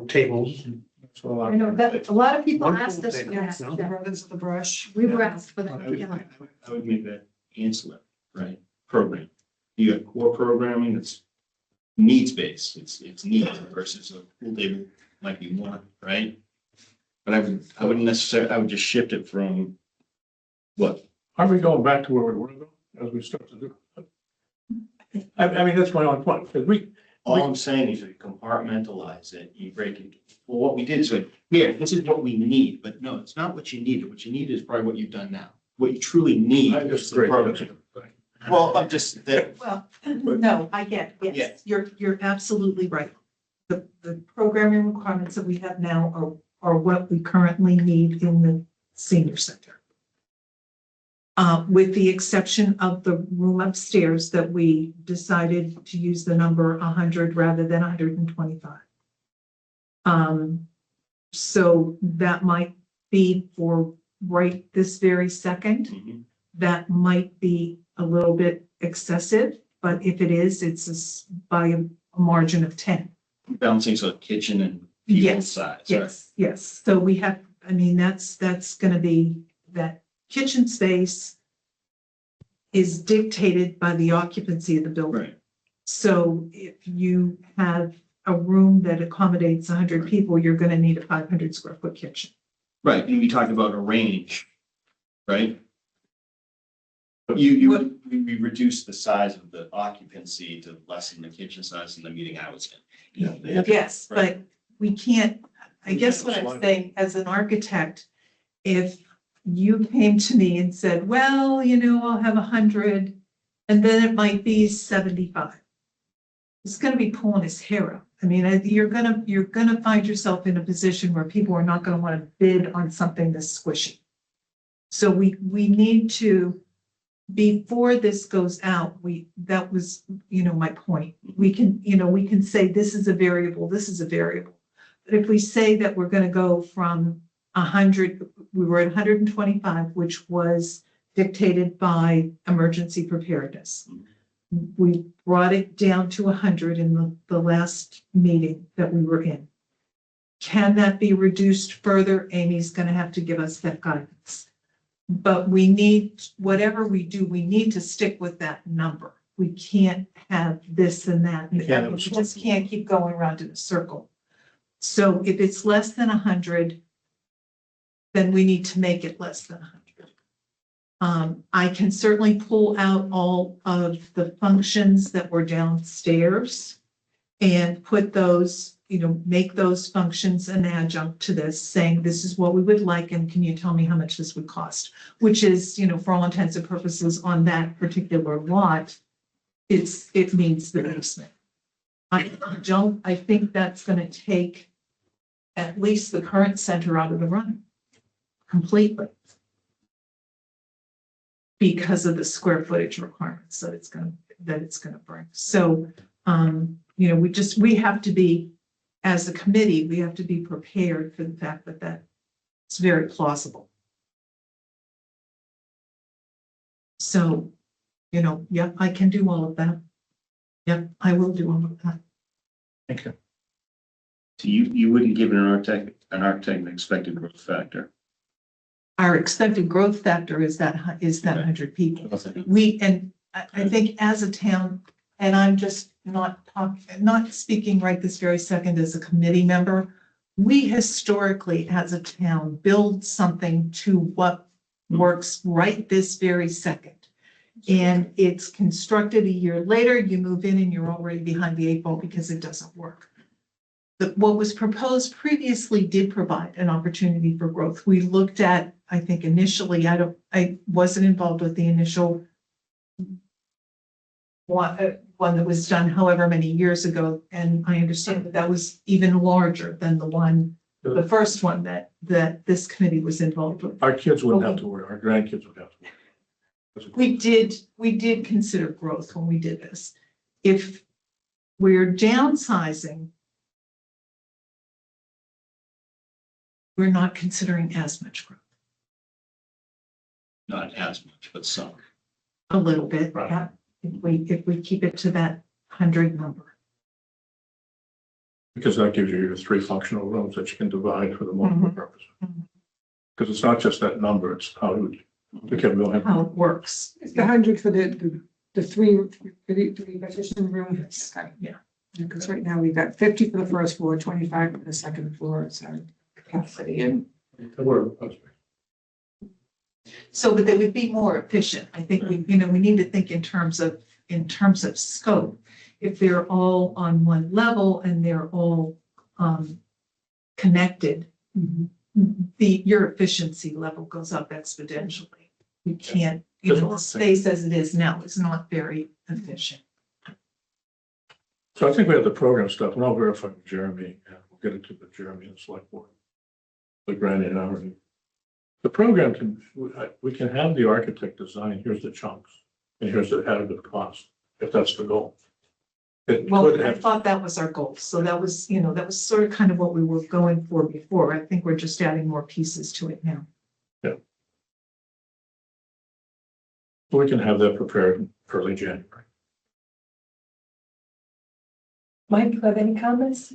Tables. so a lot. I know that, a lot of people One asked pool us, table, yes, you know? The Brothers of the Brush. we were asked for I that, would, yeah. I would make that ancillary, right, program. You have core programming that's needs-based, it's needs versus a pool table might be one, right? But I wouldn't necessarily, I would just shift it from what? Are we going back to where we were though, as we start to do? I mean, that's my own point, because All I'm saying is you compartmentalize it, you break it. Well, what we did is like, here, this is what we need, but no, it's not what you need. What you need is probably what you've done now. What you truly need. I is the disagree. program. Well, I'm just, that, Well, no, I get, Yeah. yes, you're absolutely right. The programming requirements that we have now are what we currently need in the senior center. With the exception of the room upstairs that we decided to use the number 100 rather than 125. So that might be for right this very second. Mhm. That might be a little bit excessive, but if it is, it's by a margin of 10. balancing so kitchen and people Yes, size. right? Yes. So we have, I mean, that's gonna be, that kitchen space is dictated by the occupancy of the building. Right. So if you have a room that accommodates 100 Right. people, you're gonna need a 500 square foot kitchen. Right, and we talked about a range, right? What- We reduced the size of the occupancy to lessen the kitchen size in the meeting I was in. Yes, but Right. we can't, I We guess can't what I'm slide it. saying, as an architect, if you came to me and said, well, I'll have 100, and then it might be 75. It's gonna be pulling his hair out. I mean, you're gonna find yourself in a position where people are not gonna want to bid on something this squishy. So we need to, before this goes out, that was, my point. We can say this is a variable, this is a variable. But if we say that we're gonna go from 100, we were at 125, which was dictated by emergency preparedness. We brought it down to 100 in the last meeting that we were in. Can that be reduced further? Amy's gonna have to give us that guidance. But we need, whatever we do, we need to stick with that number. We can't have this and that. You can't have a We just can't keep going around in a circle. So if it's less than 100, then we need to make it less than 100. I can certainly pull out all of the functions that were downstairs and put those, make those functions an adjunct to this, saying this is what we would like, and can you tell me how much this would cost? Which is, for all intents and purposes, on that particular lot, it means the basement. I think that's gonna take at least the current center out of the running completely, because of the square footage requirements that it's gonna bring. So, we have to be, as a committee, we have to be prepared for the fact that it's very plausible. So, yep, I can do all of that. Yep, I will do all of that. Thank you. So you wouldn't give an architect an expected growth factor. Our expected growth factor is that 100 people. I think as a town, and I'm just not speaking right this very second as a committee member, we historically, as a town, build something to what works right this very second. And it's constructed a year later, you move in and you're already behind the 8 ball because it doesn't work. What was proposed previously did provide an opportunity for growth. We looked at, I think initially, I wasn't involved with the initial one that was done however many years ago. And I understand that was even larger than the first one that this committee was involved with. Our kids wouldn't have to worry, our grandkids would have to worry. We did consider growth when we did this. If we're downsizing, we're not considering as much growth. Not as much, but some. A little bit, Right. yeah. If we keep it to that 100 number. Because that gives you your 3 functional rooms that you can divide for the multiple purpose. Because it's not just that number, it's how the kid will have. How it works. It's 100 for the three partition rooms. Yeah. Because right now we've got 50 for the first floor, 25 for the second floor, so capacity and. So, but they would be more efficient. I think we need to think in terms of scope. If they're all on one level and they're all connected, your efficiency level goes up exponentially. You can't, the space as it is now is not very efficient. So I think we have the program stuff, and I'll verify with Jeremy, and we'll get it to the Jeremy and select board. The granularity. The program we can have the architect design, here's the chunks, and here's the additive cost, if that's the goal. Well, I thought that was our goal. So that was sort of kind of what we were going for before. I think we're just adding more pieces to it now. Yeah. We can have that prepared in early January. Mike, do you have any comments?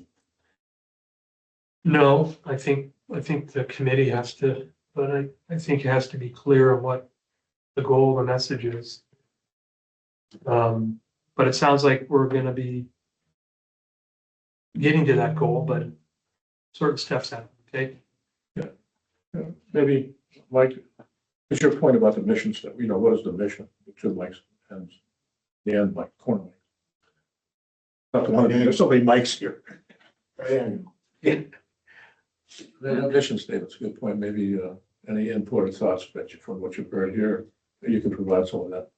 No, I think the committee has to, but I think it has to be clear on what the goal, the message is. But it sounds like we're gonna be getting to that goal, but certain steps have to take. Yeah. Maybe, Mike, it's your point about the mission step. What is the mission? The 2 mics and the end mic, corner mic. Not the one, there's so many mics here. The mission statement's a good point. Maybe any input or thoughts from what you've heard here, you can provide some of that.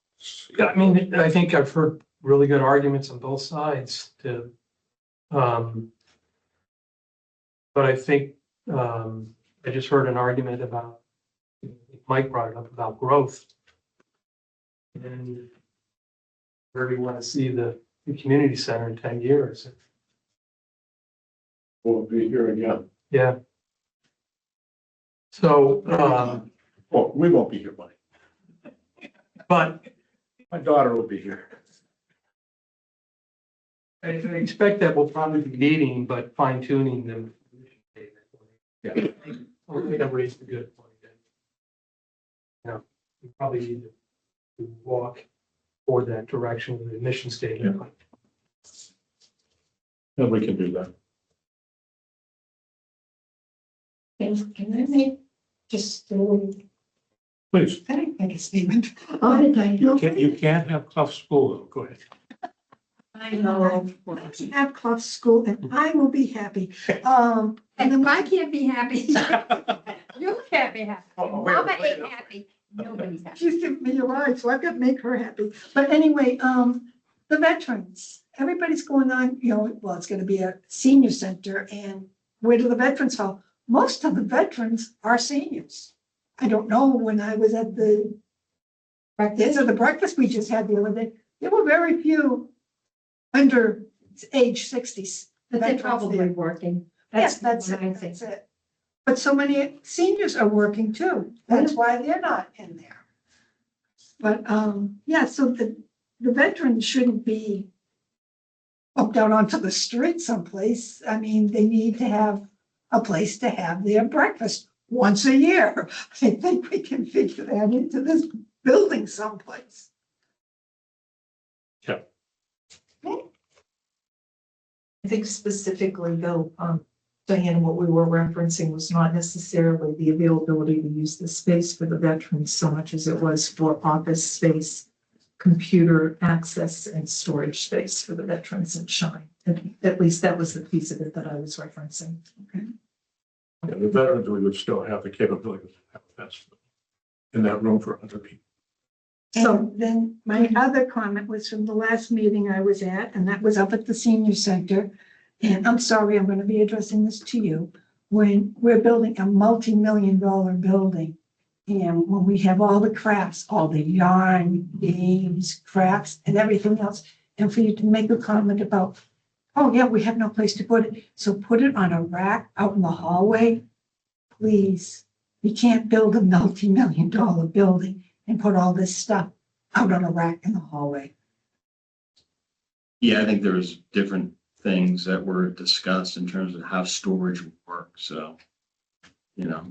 Yeah, I mean, I think I've heard really good arguments on both sides but I think, I just heard an argument about, Mike brought it up about growth. And where we want to see the community center in 10 years. We'll be here again. Yeah. So, Well, we won't be here, Mike. but My daughter will be here. I expect that we'll probably be meeting, but fine tuning them. Yeah. I think I've raised a good point. We probably need to walk toward that direction with the mission statement. And we can do that. Can I make just a little, Please. I didn't make a statement. oh, did I? You can't have Clough School, though. Go ahead. I know. Have Clough School and I will be happy. And if I can't be happy, you can't be happy. Mama ain't happy, nobody's happy. She's giving me a ride, so I've got to make her happy. But anyway, the veterans, everybody's going on, well, it's gonna be a senior center, and where do the veterans go? Most of the veterans are seniors. I don't know, when I was at the breakfast we just had the other day, there were very few under age 60s. But they're probably working. Yes, that's what I it, think. that's it. But so many seniors are working too. That's why they're not in there. But, yeah, so the veterans shouldn't be hooked out onto the street someplace. I mean, they need to have a place to have their breakfast once a year. I think we can figure that into this building someplace. I think specifically though, Diane, what we were referencing was not necessarily the availability to use the space for the veterans so much as it was for office space, computer access and storage space for the veterans in Shine. At least that was the piece of it that I was referencing. Okay. Yeah, the veterans, we would still have the capability to have a fence in that room for 100 people. So then my other comment was from the last meeting I was at, and that was up at the senior center. And I'm sorry, I'm gonna be addressing this to you. When we're building a multi-million-dollar building, and when we have all the crafts, all the yarn, games, crafts, and everything else, and for you to make a comment about, oh yeah, we have no place to put it, so put it on a rack out in the hallway, please. You can't build a multi-million-dollar building and put all this stuff out on a rack in the hallway. Yeah, I think there's different things that were discussed in terms of how storage would work, so, you know.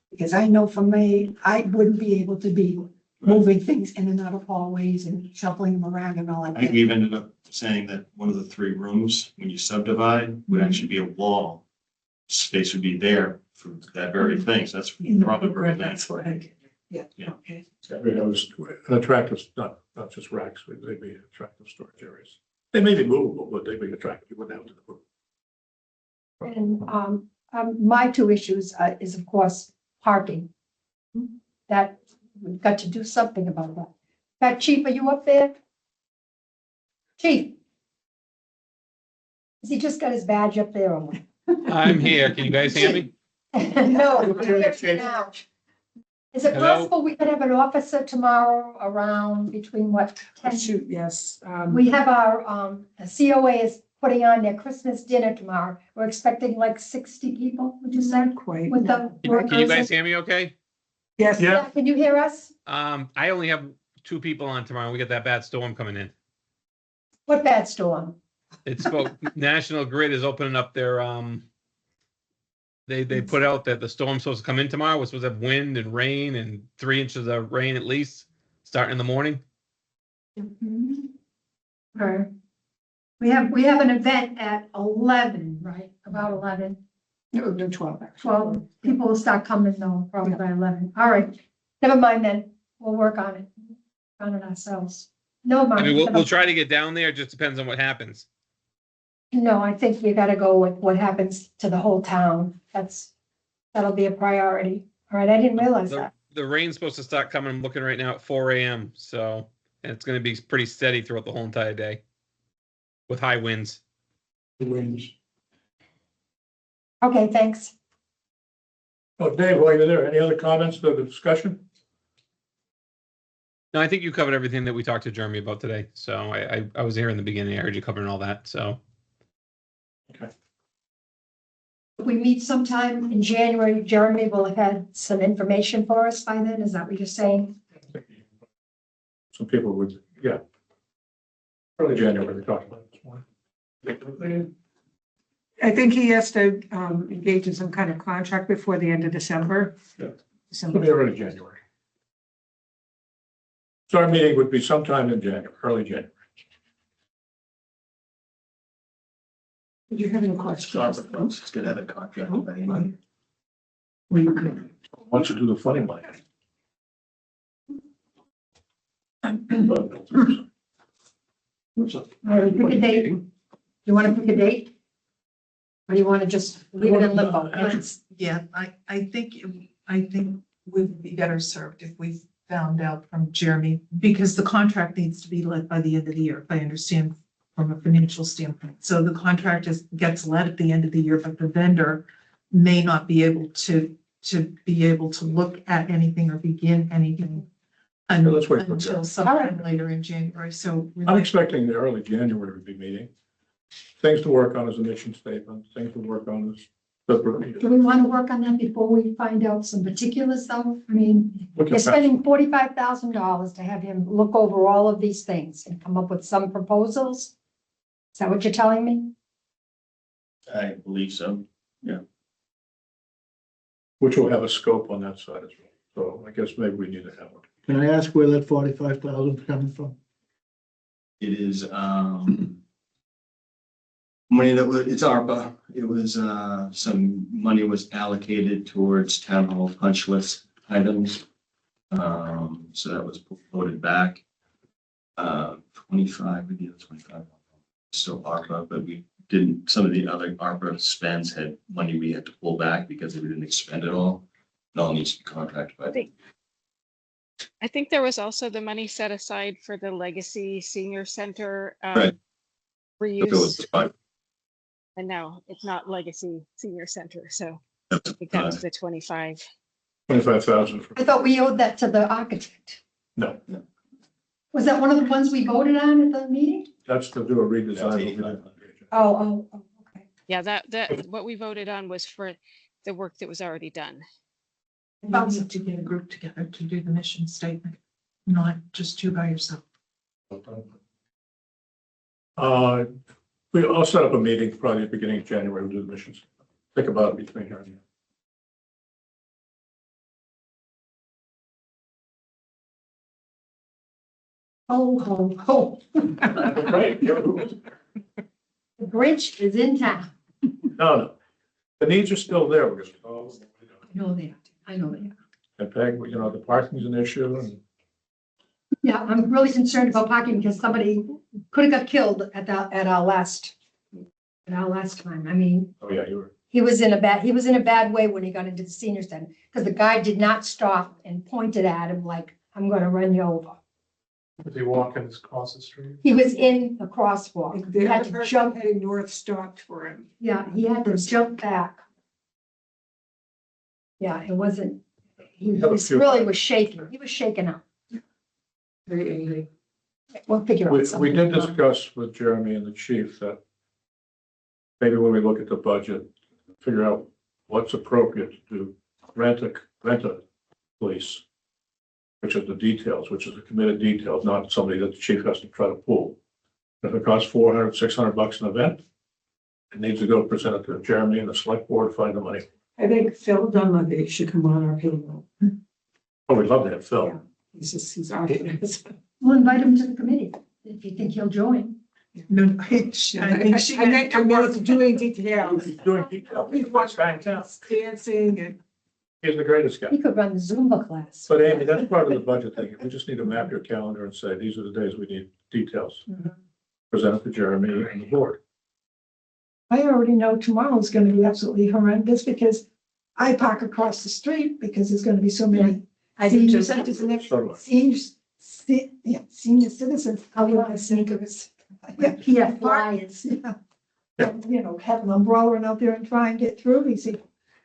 Because I know for me, I wouldn't be able to be moving things in and out of hallways and shuffling them around and all I that. think we've ended up saying that one of the 3 rooms, when you subdivide, would actually be a wall. Space would be there for that very thing, so that's probably That's what I, yeah, Yeah. okay. It was an attractive, not just racks, but they'd be attractive storage areas. They may be movable, but they'd be attractive. You wouldn't have to move. And my 2 issues is of course parking. That we've got to do something about that. In fact, Chief, are you up there? Chief? Has he just got his badge up there or what? I'm here. Can you guys hear me? No, I'm hearing you now. Is it Hello? possible we could have an officer tomorrow around between what, 10? Shoot, yes. We have our, COA is putting on their Christmas dinner tomorrow. We're expecting like 60 people, would you say? Not quite. With the Can you guys hear me okay? Yes. Yeah. Yeah, can you hear us? I only have 2 people on tomorrow. We got that bad storm coming in. What bad storm? It's about National Grid is opening up their, they put out that the storm's supposed to come in tomorrow. We're supposed to have wind and rain and 3 inches of rain at least, starting in the morning. Or we have an event at 11, right? About 11. No, 12, actually. 12 people will start coming though, probably by 11. All right, never mind then. We'll work on it. On it ourselves. No, I mind. mean, we'll try to get down there. It just depends on what happens. No, I think you gotta go with what happens to the whole town. That'll be a priority. All right, I didn't realize that. The rain's supposed to start coming. I'm looking right now at 4 a.m. So, and it's going to be pretty steady throughout the whole entire day with high winds. The wings. Okay, thanks. Oh, Dave, while you're there, any other comments to the discussion? No, I think you covered everything that we talked to Jeremy about today. So I was here in the beginning. I heard you covering all that. So. Okay. If we meet sometime in January, Jeremy will have had some information for us by then. Is that what you're saying? Some people would, yeah. Early January, we talked about it this morning. I think he has to engage in some kind of contract before the end of December. Yeah. So- It'll be early January. So our meeting would be sometime in January, early January. Did you have any questions? It's gonna have a contract by any. We could. Once you do the funny line. All right, pick a date. You want to pick a date? Or you want to just leave it in limbo? Yeah, I think we would be better served if we found out from Jeremy, because the contract needs to be let by the end of the year, if I understand from a financial standpoint. So the contract gets let at the end of the year, but the vendor may not be able to look at anything or begin anything Let's wait for until that. sometime later in January. So we I'm might- expecting the early January to be meeting. Things to work on as a mission statement, things to work on as. Do we want to work on that before we find out some particulars though? I mean, Look you're at that. spending $45,000 to have him look over all of these things and come up with some proposals. Is that what you're telling me? I believe so. Which will have a scope on that side as well. So I guess maybe we need to have one. Can I ask where that 45,000 is coming from? It is, money that was, it's ARPA. It was, some money was allocated towards town hall punch list items. So that was voted back. 25, we did 25. Still ARPA, but we didn't, some of the other ARPA spends had money we had to pull back because we didn't expend it all. It all needs to be contracted by. I think there was also the money set aside for the Legacy Senior Center Right. It was reuse, fine. and now it's not Legacy Senior Center, so I think that was the 25. 25,000 for, I thought we owed that to the architect. no, Was that one of the ones we voted on at the meeting? that's to do a redesign. That's but we 85. didn't- Oh, okay. Yeah, that what we voted on was for the work that was already done. You need to get a group together to do the mission statement, not just you by yourself. I'll set up a meeting probably at the beginning of January, we'll do the missions. Think about it between here and there. Oh. Right, The bridge is in town. no, the needs are still there, because, I know they are. I know they are. in fact, you know, the parking's an issue, and Yeah, I'm really concerned about parking because somebody could have got killed at our last time. I mean, oh yeah, you were, he was in a bad way when he got into the senior center because the guy did not stop and pointed at him like, I'm gonna run you over. Was he walking across the street? He was in the crosswalk. He The had other to person jump, heading north stopped for him. yeah, he had to jump back. Yeah, it wasn't, he have a was few- really was shaking. He was shaking up. Very angry. We'll figure we out something. did discuss with Jeremy and the chief that maybe when we look at the budget, figure out what's appropriate to do, rent a police, which is the details, which is the committed details, not somebody that the chief has to try to pull. If it costs $400, $600 an event, it needs to go present it to Jeremy and the select board to find the money. I think Phil Dunleavy should come on our payroll. Oh, we'd love to have Phil. Yeah. He's our. We'll invite him to the committee if you think he'll join. No, I think she I meant to meant work. doing details. He's doing details. He's watching dancing and. He's the greatest guy. He could run the Zumba class. But Amy, that's part of the budget thing. We just need to map your calendar and say, these are the days we need details. Present it to Jeremy and the board. I already know tomorrow's gonna be absolutely horrendous because I park across the street because there's gonna be so many I senior think centers and So do I. senior citizens. I'll be on sneakers. Yeah. Yeah, flyers. Yeah. You know, have an umbrella and out there and try and get through. We see,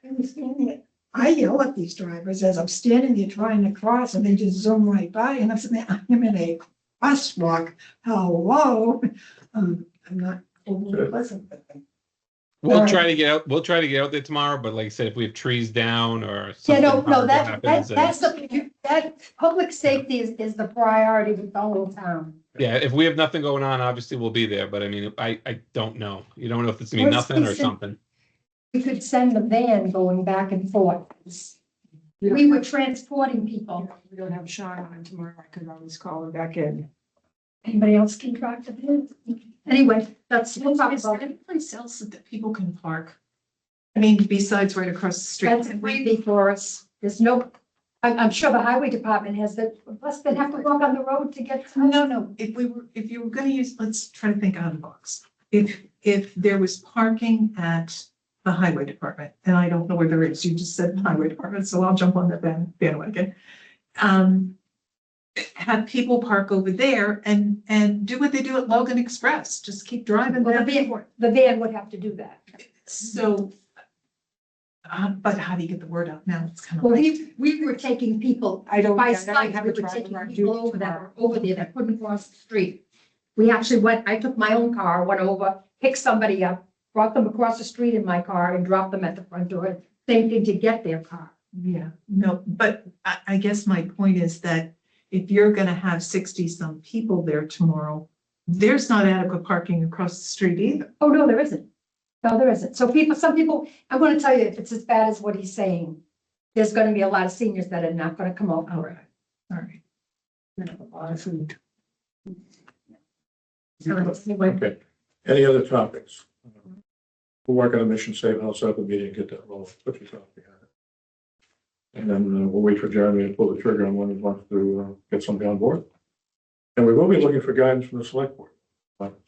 I'm standing there. I yell at these drivers as I'm standing there trying to cross and they just zoom right by and I'm sitting there, I'm in a crosswalk. Hello. I'm not overly pleasant, but We'll Alright. try to get out, we'll try to get out there tomorrow, but like I said, if we have trees down or Yeah, something. no, horrible that's happens, then- that public safety is the priority with the whole town. Yeah, if we have nothing going on, obviously we'll be there, but I mean, I don't know. You don't know if it's gonna be What's nothing or this- something. We could send the van going back and forth. We were transporting people. we don't have Sean on tomorrow. I could always call him back in. Anybody else can drive the van? Anyway, we'll talk Is there about it. any place else that people can park? I mean, besides right across the street. That's a freebie for us. There's no, I'm sure the highway department has that, plus they have to walk on the road to get. No, if you were gonna use, let's try to think out of the box. If there was parking at the highway department, and I don't know where there is, you just said highway department, so I'll jump on the bandwagon. Have people park over there and do what they do at Logan Express, just keep driving Well, there. the van would have to do that. So, but how do you get the word out now? It's kind of Well, like. we were taking people I don't. by I don't sight, have we a were driver taking on people duty over that tomorrow. were over there that couldn't cross the street. We actually went, I took my own car, went over, picked somebody up, brought them across the street in my car and dropped them at the front door. Same thing to get their car. Yeah, no, but I guess my point is that if you're gonna have 60 some people there tomorrow, there's not adequate parking across the street either. Oh, no, there isn't. No, there isn't. So people, some people, I want to tell you, if it's as bad as what he's saying, there's going to be a lot of seniors that are not going to come out for it. All right. A lot of food. Okay. Any other topics? We'll work on a mission statement outside the meeting, get that roll, put your thought behind it. And then we'll wait for Jeremy to pull the trigger on when he wants to get something on board. And we will be looking for guidance from the select board. But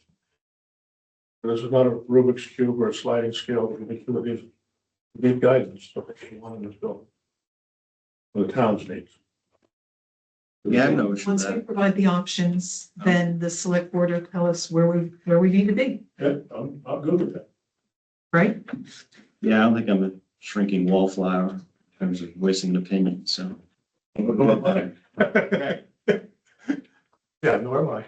this is not a Rubik's Cube or a sliding scale. We need guidance. So we want this building. For the town's needs. Yeah, I have no issue with Once we that. provide the options, then the select board will tell us where we need to be, Yeah, I'm good with that. right? Yeah, I don't think I'm a shrinking wallflower in terms of voicing an opinion, so. Yeah, nor am I.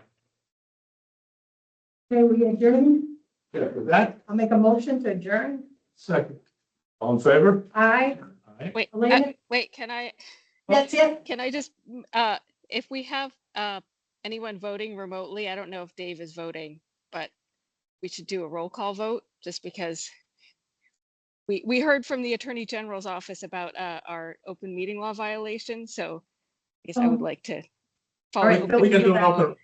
Okay, we adjourn. Yeah, with that, I'll make a motion to adjourn. second. All in favor? Aye. Aye. Wait, Elena? wait, can I That's it. just, if we have, anyone voting remotely, I don't know if Dave is voting, but we should do a roll call vote, just because we heard from the Attorney General's office about, our open meeting law violation, so I guess I would Oh. like to All follow. right, open We can do meeting an law. open,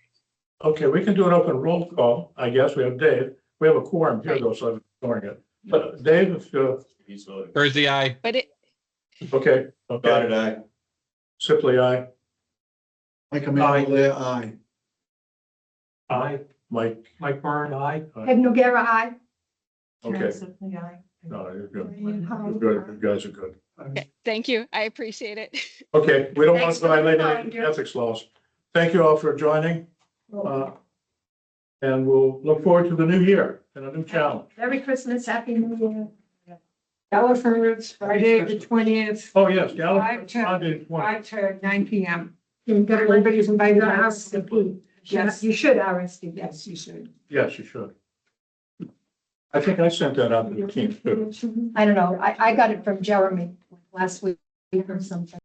okay, we can do an open roll call, I guess. We have Dave. We have a quorum here though, so I'm ignoring it. But Dave, if, He's voting. Thursday, aye. But it, okay, okay. Aye. Simply aye. Mike Amanda, aye. Aye. Mike, Mike Byrne, aye. Ed Nogara, aye. okay. Simply aye. No, you're good. Diane Howe. You're good. You guys are good. okay, thank you, I appreciate it. Okay, we don't want Thanks to for the violate any reminder. ethics laws. Thank you all for joining. And we'll look forward to the new year and a new challenge. Merry Christmas, Happy New Year. Elephants, Friday, the 20th, Oh, yes, Gallagher, Five to- Monday, 20. 5 to 9 p.m. Everybody's Everybody's invited. to RSVP. Yes. You should RSVP. Yes, you should. Yes, you should. I think I sent that out to the team too. I don't know. I got it from Jeremy last week or something.